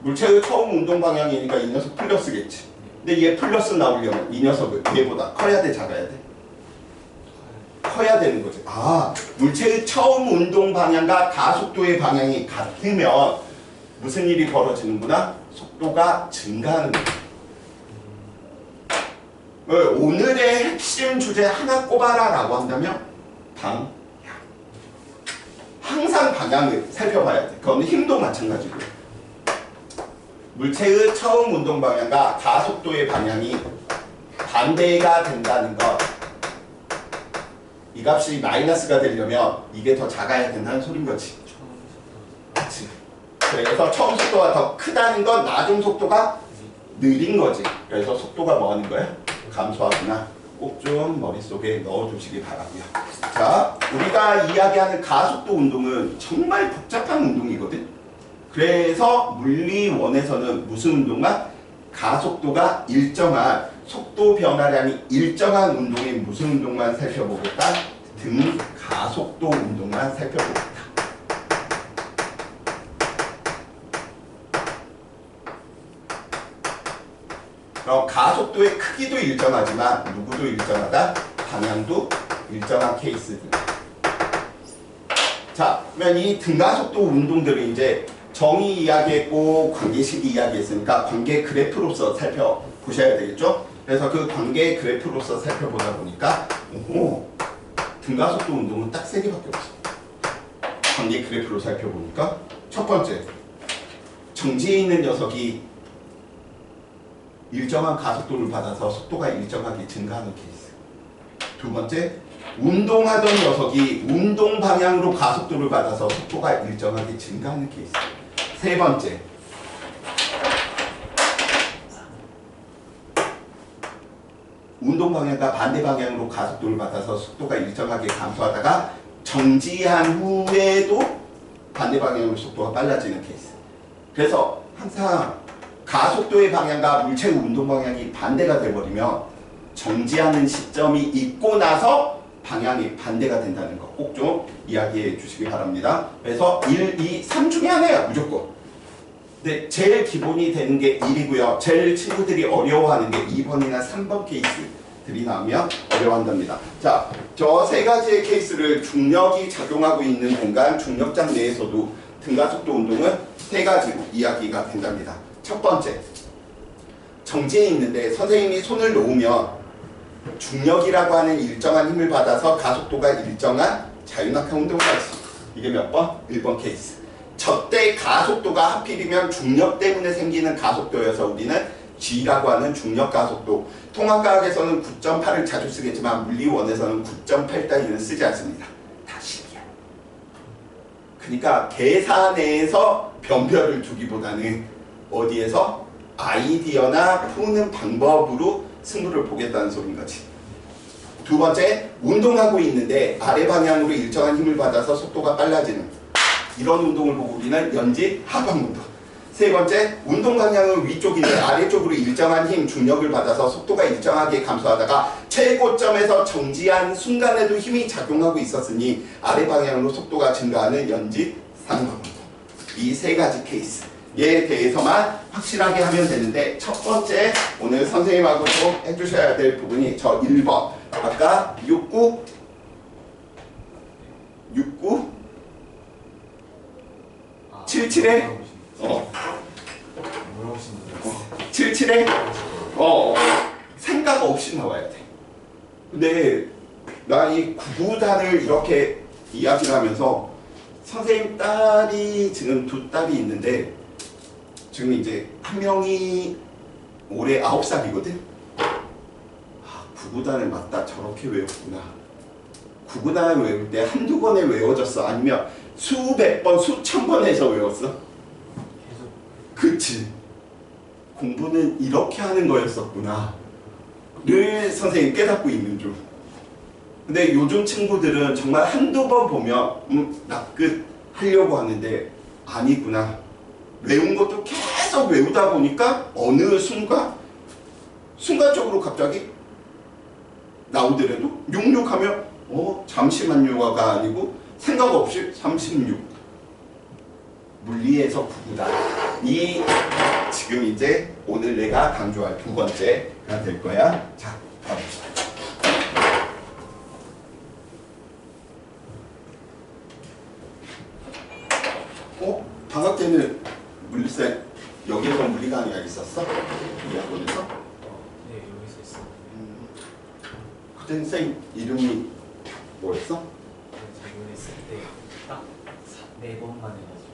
Speaker 1: 물체의 처음 운동 방향이니까 이 녀석 플러스겠지. 근데 얘 플러스 나오려면 이 녀석은 얘보다 커야 돼, 작아야 돼? 커야 되는 거지. 아, 물체의 처음 운동 방향과 가속도의 방향이 같으면 무슨 일이 벌어지는구나? 속도가 증가하는 거야. 오늘의 핵심 주제 하나 꼽아라 라고 한다면 방향. 항상 방향을 살펴봐야 돼. 그건 힘도 마찬가지고요. 물체의 처음 운동 방향과 가속도의 방향이 반대가 된다는 것. 이 값이 마이너스가 되려면 이게 더 작아야 된다는 소린 거지. 그렇지. 그래서 처음 속도가 더 크다는 건 나중 속도가 느린 거지. 그래서 속도가 뭐 하는 거야? 감소하구나. 꼭 좀 머릿속에 넣어두시기 바라고요. 자, 우리가 이야기하는 가속도 운동은 정말 복잡한 운동이거든. 그래서 물리원에서는 무슨 운동만? 가속도가 일정한 속도 변화량이 일정한 운동의 무슨 운동만 살펴보겠다? 등가속도 운동만 살펴보겠다. 그럼 가속도의 크기도 일정하지만 누구도 일정하다? 방향도 일정한 케이스들. 자, 그러면 이 등가속도 운동들을 이제 정의 이야기했고 관계식 이야기했으니까 관계 그래프로서 살펴보셔야 되겠죠? 그래서 그 관계 그래프로서 살펴보다 보니까 등가속도 운동은 딱 3개밖에 없어. 관계 그래프로 살펴보니까 첫 번째, 정지해 있는 녀석이 일정한 가속도를 받아서 속도가 일정하게 증가하는 케이스. 두 번째, 운동하던 녀석이 운동 방향으로 가속도를 받아서 속도가 일정하게 증가하는 케이스. 세 번째, 운동 방향과 반대 방향으로 가속도를 받아서 속도가 일정하게 감소하다가 정지한 후에도 반대 방향으로 속도가 빨라지는 케이스. 그래서 항상 가속도의 방향과 물체의 운동 방향이 반대가 되어버리면 정지하는 시점이 있고 나서 방향이 반대가 된다는 거 꼭 좀 이야기해 주시기 바랍니다. 그래서 1, 2, 3 중에 하나야 무조건. 근데 제일 기본이 되는 게 1이고요. 제일 친구들이 어려워하는 게 2번이나 3번 케이스들이 나오면 어려워한답니다. 자, 저 3가지의 케이스를 중력이 작용하고 있는 공간, 중력장 내에서도 등가속도 운동은 3가지로 이야기가 된답니다. 첫 번째, 정지해 있는데 선생님이 손을 놓으면 중력이라고 하는 일정한 힘을 받아서 가속도가 일정한 자유낙하 운동을 하지. 이게 몇 번? 1번 케이스. 저때 가속도가 하필이면 중력 때문에 생기는 가속도여서 우리는 G라고 하는 중력 가속도. 통합과학에서는 9.8을 자주 쓰겠지만 물리원에서는 9.8 따위는 쓰지 않습니다. 다 식이야. 그러니까 계산에서 변별을 두기보다는 어디에서? 아이디어나 푸는 방법으로 승부를 보겠다는 소린 거지. 두 번째, 운동하고 있는데 아래 방향으로 일정한 힘을 받아서 속도가 빨라지는 이런 운동을 보고 우리는 연지 하방 운동. 세 번째, 운동 방향은 위쪽인데 아래쪽으로 일정한 힘, 중력을 받아서 속도가 일정하게 감소하다가 최고점에서 정지한 순간에도 힘이 작용하고 있었으니 아래 방향으로 속도가 증가하는 연지 상승. 이 세 가지 케이스에 대해서만 확실하게 하면 되는데, 첫 번째 오늘 선생님하고 꼭 해주셔야 될 부분이 저 1번. 아까 69 77에
Speaker 2: 물어보신 분
Speaker 1: 77에 생각 없이 나와야 돼. 근데 나 이 구구단을 이렇게 이야기를 하면서 선생님 딸이 지금 두 딸이 있는데 지금 이제 한 명이 올해 9살이거든. 구구단을 맞다 저렇게 외웠구나. 구구단을 외울 때 한두 번에 외워졌어? 아니면 수백 번, 수천 번 해서 외웠어?
Speaker 2: 계속
Speaker 1: 그치. 공부는 이렇게 하는 거였었구나 를 선생님 깨닫고 있는 중. 근데 요즘 친구들은 정말 한두 번 보면 나 끝 하려고 하는데 아니구나. 외운 것도 계속 외우다 보니까 어느 순간적으로 갑자기 나오더라도 66 하면 잠시만요가 아니고 생각 없이 36. 물리에서 구구다. 이 지금 이제 오늘 내가 강조할 두 번째가 될 거야. 자, 가봅시다. 방학 때는 물리쌤 여기에서 물리 강의가 있었어? 이 학원에서?
Speaker 2: 네, 여기서 있어요.
Speaker 1: 그땐 쌤 이름이 뭐였어?
Speaker 2: 잘 모르겠을 때딱 4번만 해가지고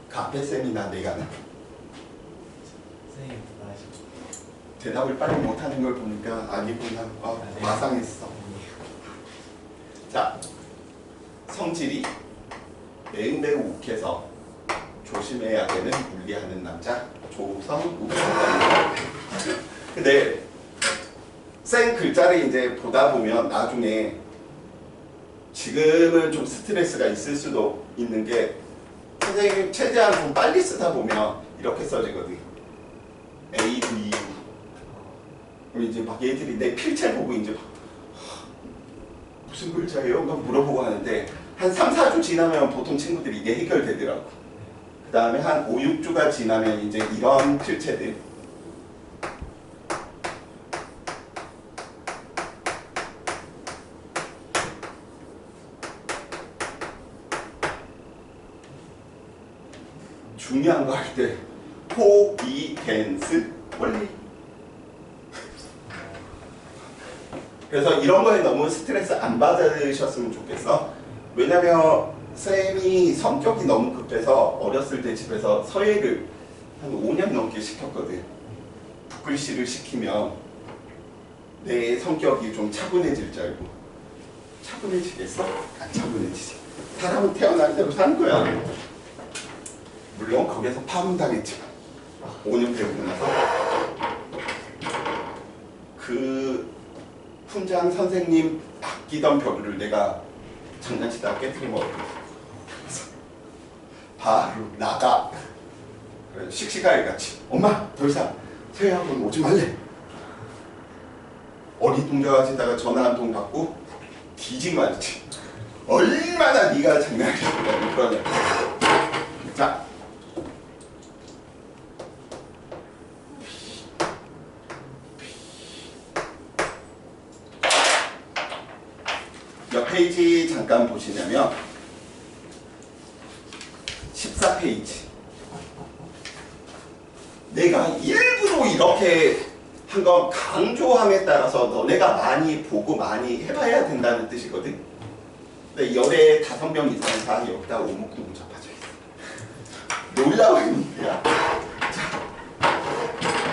Speaker 1: 가페쌤이나 내가나?
Speaker 2: 선생님 말하시고
Speaker 1: 대답을 빨리 못하는 걸 보니까 아니구나.
Speaker 2: 네.
Speaker 1: 마상했어. 자, 성질이 매우 욱해서 조심해야 되는 물리하는 남자 조성욱입니다. 근데 생 글자를 이제 보다 보면 나중에 지금은 좀 스트레스가 있을 수도 있는 게 선생님 최대한 좀 빨리 쓰다 보면 이렇게 써지거든. A, V, U. 그럼 이제 막 얘들이 내 필체 보고 이제 무슨 글자예요? 막 물어보고 하는데 한 3, 4주 지나면 보통 친구들이 이게 해결되더라고. 그 다음에 한 5, 6주가 지나면 이제 이런 필체들 중요한 거 할 때 포이겐스 원리. 그래서 이런 거에 너무 스트레스 안 받으셨으면 좋겠어. 왜냐면 쌤이 성격이 너무 급해서 어렸을 때 집에서 서예를 한 5년 넘게 시켰거든. 붓글씨를 시키면 내 성격이 좀 차분해질 줄 알고. 차분해지겠어? 안 차분해지지. 사람은 태어날 대로 사는 거야. 물론 거기에서 파문당했지만 5년 배우고 나서 그 훈장 선생님 아끼던 벼루를 내가 장난치다가 깨트린 거거든. 바로 나가. 그래, 씩씩하게 같이 엄마 더 이상 서예학원 오지 말래. 어리둥절하시다가 전화 한 통 받고 뒤진 말이지. 얼마나 네가 장난치냐고 그러냐. 자, 몇 페이지 잠깐 보시냐면 14페이지. 내가 일부러 이렇게 한 건 강조함에 따라서 너네가 많이 보고 많이 해봐야 된다는 뜻이거든. 근데 열에 5명 이상 다 여기다 오목구목 잡아져 있어. 놀라운 일이야.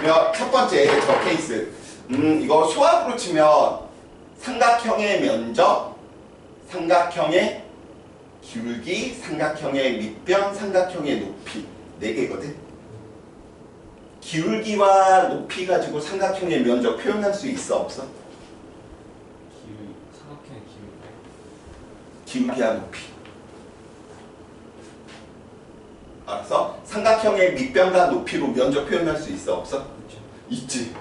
Speaker 1: 자, 첫 번째 저 케이스. 이거 수학으로 치면 삼각형의 면적, 삼각형의 기울기, 삼각형의 밑변, 삼각형의 높이 4개거든. 기울기와 높이 가지고 삼각형의 면적 표현할 수 있어 없어?
Speaker 2: 삼각형의 기울기
Speaker 1: 기울기와 높이. 알았어? 삼각형의 밑변과 높이로 면적 표현할 수 있어? 없어?
Speaker 2: 그렇죠.
Speaker 1: 있지.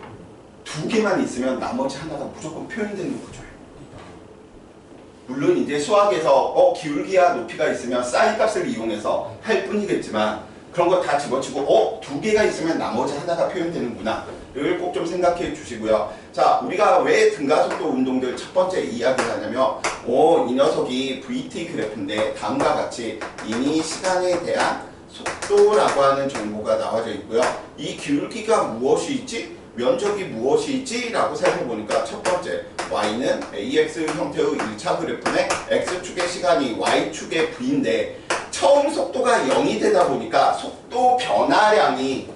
Speaker 1: 두 개만 있으면 나머지 하나가 무조건 표현되는 구조예요. 물론 이제 수학에서 기울기와 높이가 있으면 사인 값을 이용해서 할 뿐이겠지만 그런 거 다 집어치고 두 개가 있으면 나머지 하나가 표현되는구나 를 꼭 좀 생각해 주시고요. 자, 우리가 왜 등가속도 운동들 첫 번째 이야기를 하냐면 이 녀석이 VT 그래프인데 다음과 같이 이미 시간에 대한 속도라고 하는 정보가 나와져 있고요. 이 기울기가 무엇이 있지? 면적이 무엇이 있지? 라고 살펴보니까 첫 번째 y는 ax 형태의 1차 그래프네 x축의 시간이 y축의 v인데 처음 속도가 0이 되다 보니까 속도 변화량이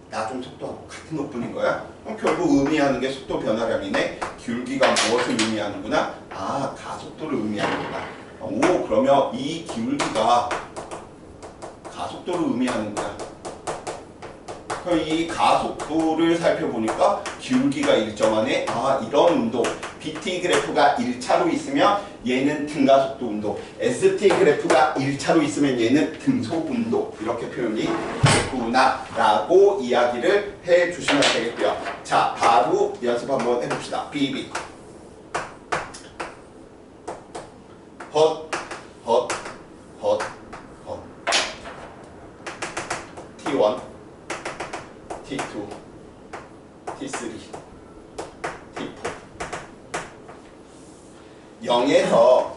Speaker 1: 나중 속도하고 같은 것뿐인 거야? 그럼 결국 의미하는 게 속도 변화량이네. 기울기가 무엇을 의미하는구나? 아, 가속도를 의미하는구나. 오, 그러면 이 기울기가 가속도를 의미하는 거야. 그럼 이 가속도를 살펴보니까 기울기가 일정하네. 아, 이런 운동. BT 그래프가 1차로 있으면 얘는 등가속도 운동. ST 그래프가 1차로 있으면 얘는 등속 운동. 이렇게 표현이 됐구나 라고 이야기를 해주시면 되겠고요. 자, 바로 연습 한번 해봅시다. BB 헛 T1 T2 T3 T4 0에서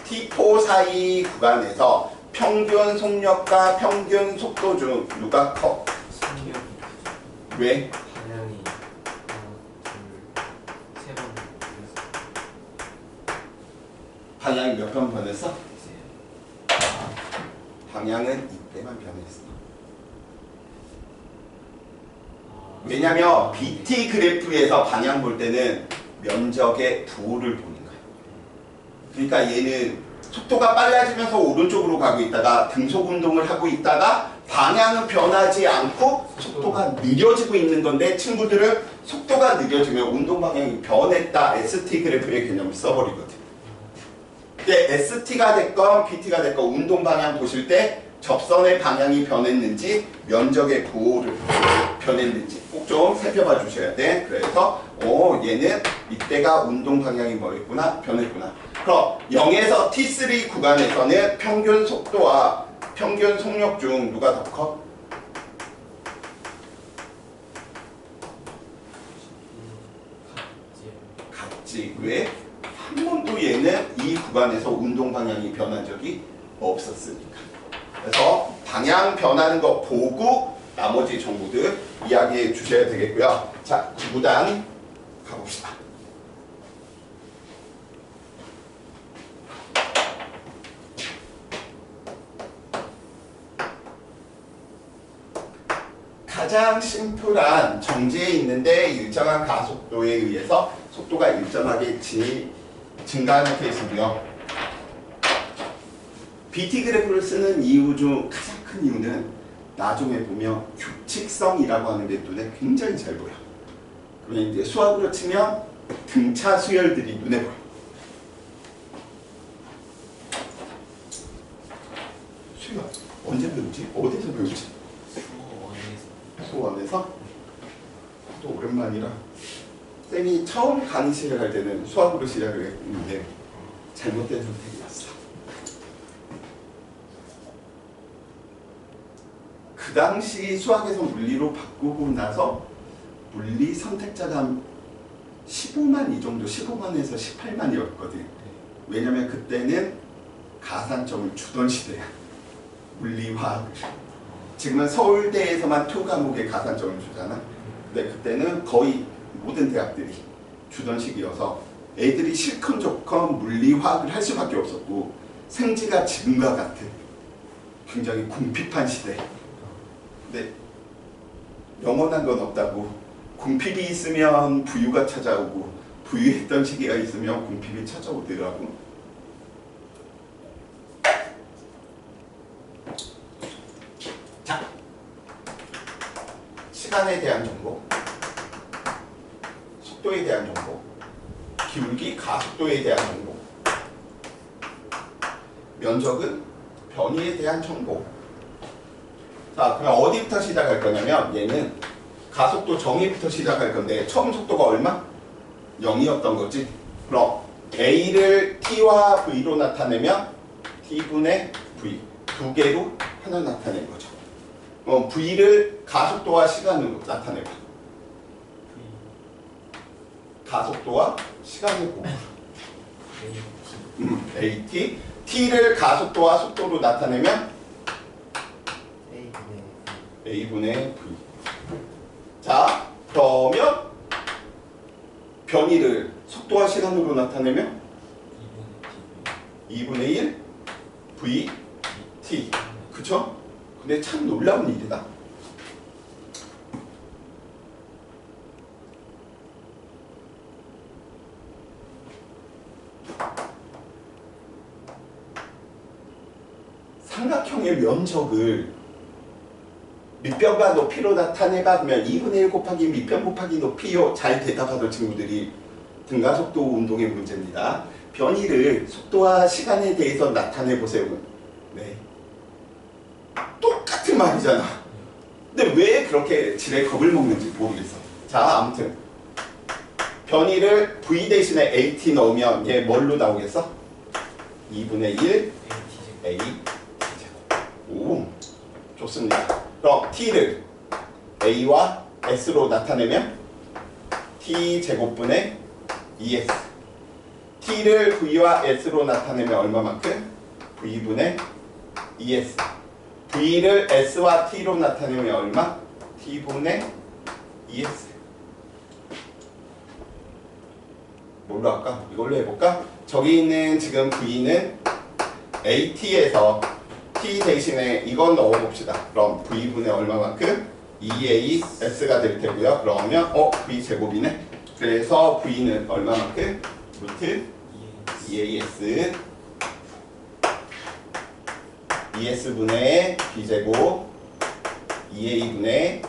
Speaker 1: T4 사이 구간에서 평균 속력과 평균 속도 중 누가 커?
Speaker 2: 속력이
Speaker 1: 왜?
Speaker 2: 방향이 세 번
Speaker 1: 방향이 몇 번 변했어?
Speaker 2: 그랬어요.
Speaker 1: 방향은 이때만 변했어. 왜냐면 BT 그래프에서 방향 볼 때는 면적의 부호를 보는 거야. 그러니까 얘는 속도가 빨라지면서 오른쪽으로 가고 있다가 등속 운동을 하고 있다가 방향은 변하지 않고 속도가 느려지고 있는 건데 친구들은 속도가 느려지면 운동 방향이 변했다. ST 그래프의 개념을 써버리거든. 근데 ST가 됐건 BT가 됐건 운동 방향 보실 때 접선의 방향이 변했는지 면적의 부호를 변했는지 꼭 좀 살펴봐 주셔야 돼. 그래서 얘는 이때가 운동 방향이 뭐였구나? 변했구나. 그럼 0에서 T3 구간에서는 평균 속도와 평균 속력 중 누가 더 커? 같지. 왜? 한 번도 얘는 이 구간에서 운동 방향이 변한 적이 없었으니까. 그래서 방향 변하는 거 보고 나머지 정보들 이야기해 주셔야 되겠고요. 자, 9구단 가봅시다. 가장 심플한 정지에 있는데 일정한 가속도에 의해서 속도가 일정하게 증가하는 케이스고요. BT 그래프를 쓰는 이유 중 가장 큰 이유는 나중에 보면 규칙성이라고 하는 게 눈에 굉장히 잘 보여. 그러면 이제 수학으로 치면 등차 수열들이 눈에 보여. 수열 언제 배우지? 어디서 배우지? 수원에서? 또 오랜만이라 쌤이 처음 강의실을 할 때는 수학으로 시작을 했는데 잘못된 선택이었어. 그 당시 수학에서 물리로 바꾸고 나서 물리 선택자가 한 15만 이 정도, 15만에서 18만이었거든. 왜냐면 그때는 가산점을 주던 시대야. 물리화학을. 지금은 서울대에서만 2 과목에 가산점을 주잖아. 근데 그때는 거의 모든 대학들이 주던 시기여서 애들이 실컷저컷 물리화학을 할 수밖에 없었고 생지가 지금과 같은 굉장히 궁핍한 시대. 근데 영원한 건 없다고. 궁핍이 있으면 부유가 찾아오고 부유했던 시기가 있으면 궁핍이 찾아오더라고. 자, 시간에 대한 정보, 속도에 대한 정보, 기울기, 가속도에 대한 정보, 면적은 변이에 대한 정보, 자, 그럼 어디부터 시작할 거냐면 얘는 가속도 정의부터 시작할 건데 처음 속도가 얼마? 0이었던 거지. 그럼 A를 T와 V로 나타내면 T분의 V 두 개로 하나 나타낸 거죠. V를 가속도와 시간으로 나타내봐. 가속도와 시간을 보고 AT T를 가속도와 속도로 나타내면 A분의 V. 자, 그러면 변이를 속도와 시간으로 나타내면 2분의 1 V T. 그쵸? 근데 참 놀라운 일이다. 삼각형의 면적을 밑변과 높이로 나타내봐. 그러면 2분의 1 곱하기 밑변 곱하기 높이요. 잘 대답하던 친구들이 등가속도 운동의 문제입니다. 변이를 속도와 시간에 대해서 나타내보세요. 네. 똑같은 말이잖아. 근데 왜 그렇게 지레 겁을 먹는지 모르겠어. 자, 아무튼 변이를 V 대신에 AT 넣으면 얘 뭘로 나오겠어? 2분의 1 A 오, 좋습니다. 그럼 T를 A와 S로 나타내면 T 제곱분의 ES. T를 V와 S로 나타내면 얼마만큼? V분의 ES. V를 S와 T로 나타내면 얼마? T분의 ES. 뭘로 할까? 이걸로 해볼까? 저기 있는 지금 V는 AT에서 T 대신에 이건 넣어봅시다. 그럼 V분의 얼마만큼? 2AS가 될 테고요. 그러면 V 제곱이네. 그래서 V는 얼마만큼? 루트 2AS ES분의 B제곱 2A분의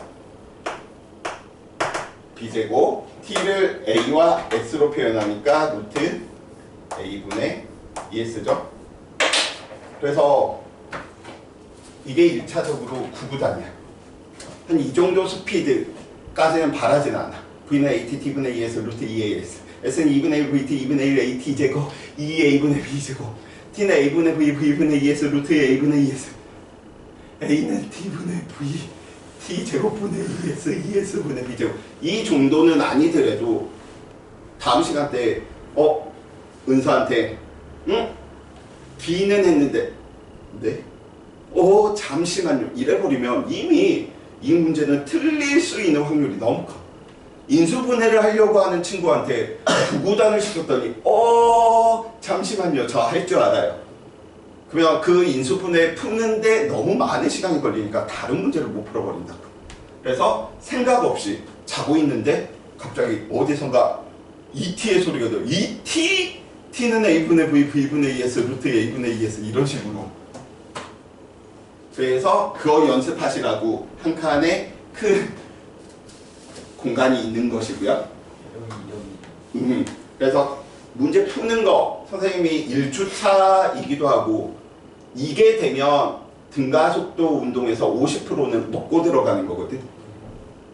Speaker 1: B제곱 T를 A와 S로 표현하니까 루트 A분의 ES죠. 그래서 이게 1차적으로 구구단이야. 한 이 정도 스피드까지는 바라진 않아. V는 AT, T분의 ES, 루트 2AS. S는 2분의 1 VT, 2분의 1 AT 제곱, 2A분의 B제곱. T는 A분의 V, V분의 ES, 루트 A분의 ES. A는 T분의 V, T제곱분의 ES, ES분의 B제곱. 이 정도는 아니더라도 다음 시간 때 은서한테 응? B는 했는데 네? 잠시만요. 이래버리면 이미 이 문제는 틀릴 수 있는 확률이 너무 커. 인수분해를 하려고 하는 친구한테 구구단을 시켰더니 잠시만요. 저 할 줄 알아요. 그러면 그 인수분해 푸는데 너무 많은 시간이 걸리니까 다른 문제를 못 풀어버린다. 그래서 생각 없이 자고 있는데 갑자기 어디선가 ET의 소리가 들려. ET? T는 A분의 V, V분의 ES, 루트 A분의 ES 이런 식으로. 그래서 그거 연습하시라고 한 칸에 큰 공간이 있는 것이고요. 그래서 문제 푸는 거 선생님이 1주차이기도 하고 이게 되면 등가속도 운동에서 50%는 먹고 들어가는 거거든.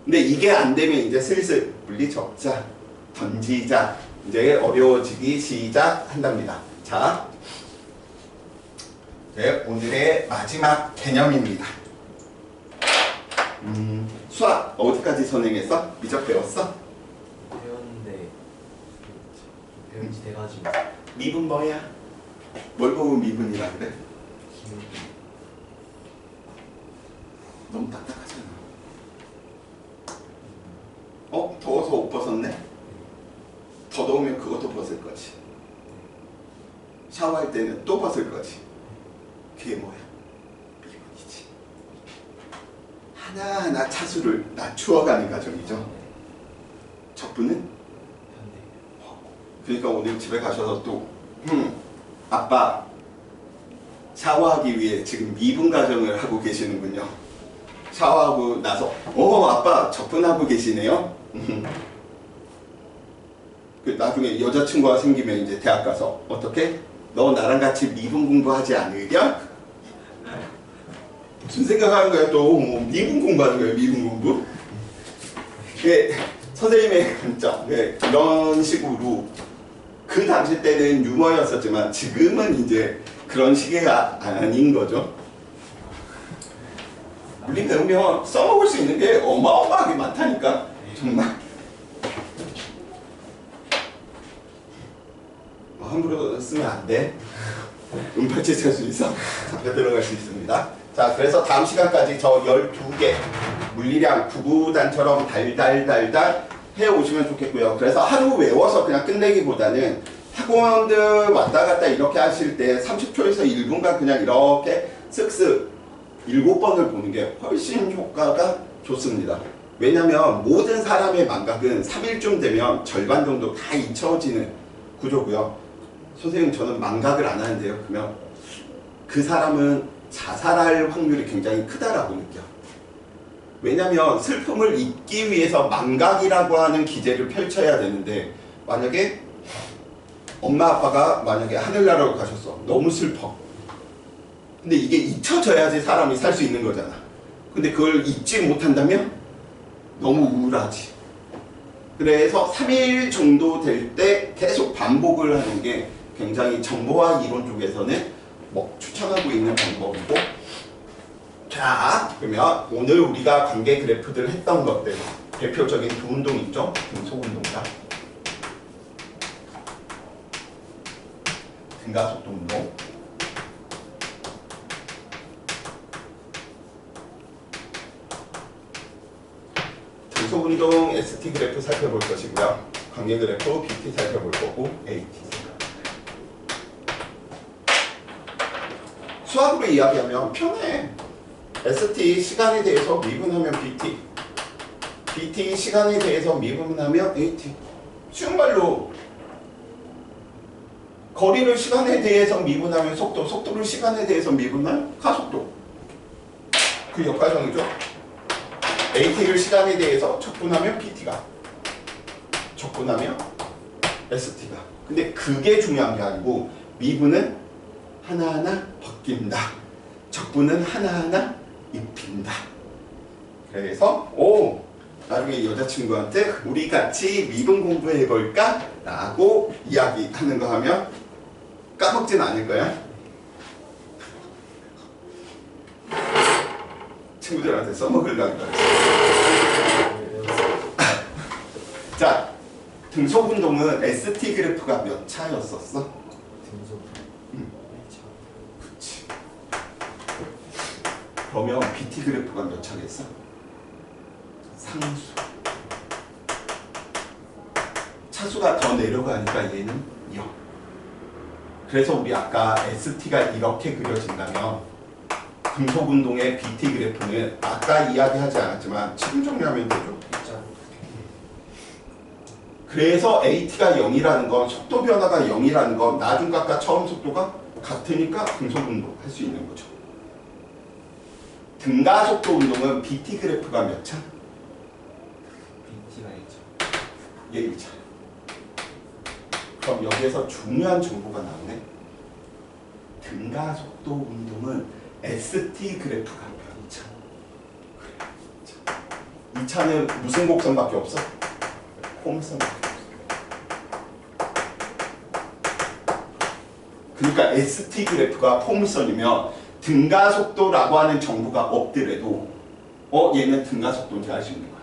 Speaker 1: 근데 이게 안 되면 이제 슬슬 물리 적자, 던지자 이제 어려워지기 시작한답니다. 자, 네, 오늘의 마지막 개념입니다. 수학 어디까지 선행했어? 미적 배웠어?
Speaker 2: 배웠는데 배운 지 돼가지고
Speaker 1: 미분 뭐야? 뭘 보고 미분이라 그래? 너무 딱딱하잖아. 더워서 옷 벗었네? 더 더우면 그것도 벗을 거지. 샤워할 때는 또 벗을 거지. 그게 뭐야? 미분이지. 하나하나 차수를 낮추어가는 과정이죠. 적분은? 그러니까 오늘 집에 가셔서 또 아빠 샤워하기 위해 지금 미분 과정을 하고 계시는군요. 샤워하고 나서 아빠 적분하고 계시네요. 그 나중에 여자친구가 생기면 이제 대학 가서 어떻게? 너 나랑 같이 미분 공부하지 않으려? 무슨 생각하는 거야 또 미분 공부하는 거예요 미분 공부? 예, 선생님의 관점 이런 식으로 그 당시 때는 유머였었지만 지금은 이제 그런 시기가 아닌 거죠. 물리 배우면 써먹을 수 있는 게 어마어마하게 많다니까 정말. 함부로 쓰면 안 돼. 은팔찌 찰 수 있어. 잡혀 들어갈 수 있습니다. 자, 그래서 다음 시간까지 저 12개 물리량 구구단처럼 달달달달 해오시면 좋겠고요. 그래서 하루 외워서 그냥 끝내기보다는 학원들 왔다 갔다 이렇게 하실 때 30초에서 1분간 그냥 이렇게 쓱쓱 7번을 보는 게 훨씬 효과가 좋습니다. 왜냐면 모든 사람의 망각은 3일쯤 되면 절반 정도 다 잊혀지는 구조고요. 선생님 저는 망각을 안 하는데요. 그러면 그 사람은 자살할 확률이 굉장히 크다라고 느껴. 왜냐면 슬픔을 잊기 위해서 망각이라고 하는 기제를 펼쳐야 되는데 만약에 엄마 아빠가 만약에 하늘나라로 가셨어. 너무 슬퍼. 근데 이게 잊혀져야지 사람이 살 수 있는 거잖아. 근데 그걸 잊지 못한다면 너무 우울하지. 그래서 3일 정도 될 때 계속 반복을 하는 게 굉장히 정보화 이론 쪽에서는 뭐 추천하고 있는 방법이고. 자, 그러면 오늘 우리가 관계 그래프들 했던 것들 대표적인 두 운동 있죠? 등속 운동이다. 등가속도 운동. 등속 운동 ST 그래프 살펴볼 것이고요. 관계 그래프 BT 살펴볼 거고 AT. 수학으로 이야기하면 편해. ST 시간에 대해서 미분하면 BT, BT 시간에 대해서 미분하면 AT. 쉬운 말로 거리를 시간에 대해서 미분하면 속도, 속도를 시간에 대해서 미분하면 가속도. 그 역과정이죠. AT를 시간에 대해서 적분하면 BT가, 적분하면 ST가. 근데 그게 중요한 게 아니고 미분은 하나하나 벗긴다. 적분은 하나하나 입힌다. 그래서 나중에 여자친구한테 우리 같이 미분 공부해볼까? 라고 이야기하는 거 하면 까먹진 않을 거야. 친구들한테 써먹으려고 그랬어. 자, 등속 운동은 ST 그래프가 몇 차였었어?
Speaker 2: 등속.
Speaker 1: 그치. 그러면 BT 그래프가 몇 차겠어? 상수. 차수가 더 내려가니까 얘는 0. 그래서 우리 아까 ST가 이렇게 그려진다면 등속 운동의 BT 그래프는 아까 이야기하지 않았지만 지금 정리하면 되죠. 그래서 AT가 0이라는 건 속도 변화가 0이라는 건 나중각과 처음 속도가 같으니까 등속 운동 할 수 있는 거죠. 등가속도 운동은 BT 그래프가 몇 차?
Speaker 2: BT가 1차.
Speaker 1: 얘 1차. 그럼 여기에서 중요한 정보가 나오네. 등가속도 운동은 ST 그래프가 몇 차? 그래. 2차는 무슨 곡선밖에 없어? 홈선밖에 없어. 그러니까 ST 그래프가 포물선이면 등가속도라고 하는 정보가 없더라도 얘는 등가속도인지 알 수 있는 거야.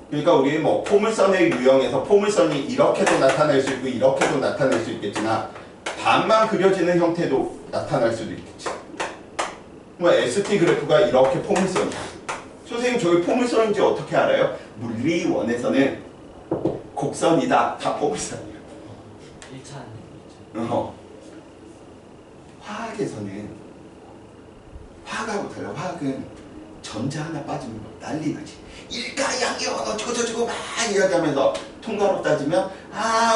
Speaker 1: 그러니까 우리 뭐 포물선의 유형에서 포물선이 이렇게도 나타날 수 있고 이렇게도 나타날 수 있겠지만 반만 그려지는 형태도 나타날 수도 있겠지. 그럼 ST 그래프가 이렇게 포물선이야. 선생님 저게 포물선인지 어떻게 알아요? 물리원에서는 곡선이다. 다 포물선이야.
Speaker 2: 1차.
Speaker 1: 화학에서는 화학하고 달라. 화학은 전자 하나 빠지면 난리 나지. 일가양이온 어쩌고저쩌고 막 이야기하면서 통과로 따지면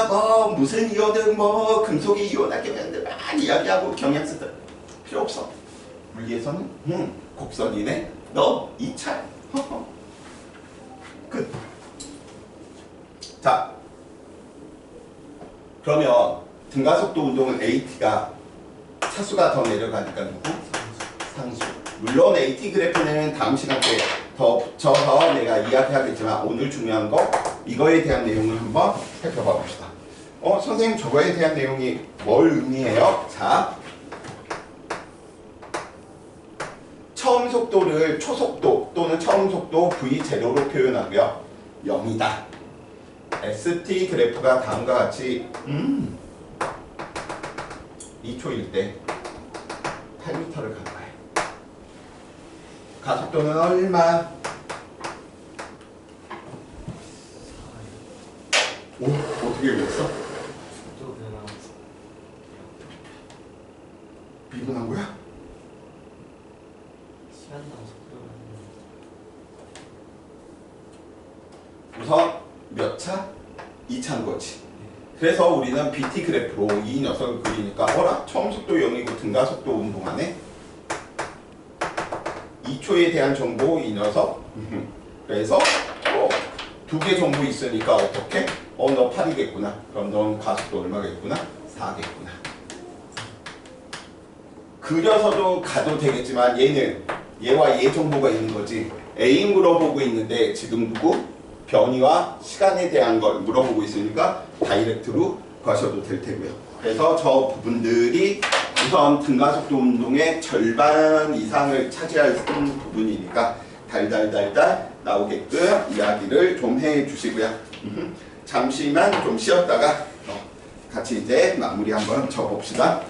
Speaker 1: 뭐 무슨 이온은 뭐 금속이 이온하게 되는데 막 이야기하고 경향쓰다 필요 없어. 물리에서는 곡선이네. 너 2차. 끝. 자, 그러면 등가속도 운동은 AT가 차수가 더 내려가니까 누구? 상수. 물론 AT 그래프는 다음 시간 때 더 붙여서 내가 이야기하겠지만 오늘 중요한 거 이거에 대한 내용을 한번 살펴봐 봅시다. 선생님 저거에 대한 내용이 뭘 의미해요? 자, 처음 속도를 초속도 또는 처음 속도 V0로 표현하고요. 0이다. ST 그래프가 다음과 같이 2초일 때 8m를 가까이. 가속도는 얼마? 오, 어떻게 그랬어?
Speaker 2: 속도 변화.
Speaker 1: 미분한 거야?
Speaker 2: 시간당 속도 변화.
Speaker 1: 우선 몇 차? 2차인 거지. 그래서 우리는 BT 그래프로 이 녀석을 그리니까 어라? 처음 속도 0이고 등가속도 운동하네? 2초에 대한 정보 이 녀석. 그래서 두 개 정보 있으니까 어떻게? 너 8이겠구나. 그럼 넌 가속도 얼마겠구나? 4겠구나. 그려서도 가도 되겠지만 얘는 얘와 얘 정보가 있는 거지. A 물어보고 있는데 지금 누구? 변이와 시간에 대한 걸 물어보고 있으니까 다이렉트로 가셔도 될 테고요. 그래서 저 부분들이 우선 등가속도 운동의 절반 이상을 차지할 부분이니까 달달달달 나오게끔 이야기를 좀 해주시고요. 잠시만 좀 쉬었다가 같이 이제 마무리 한번 적어봅시다.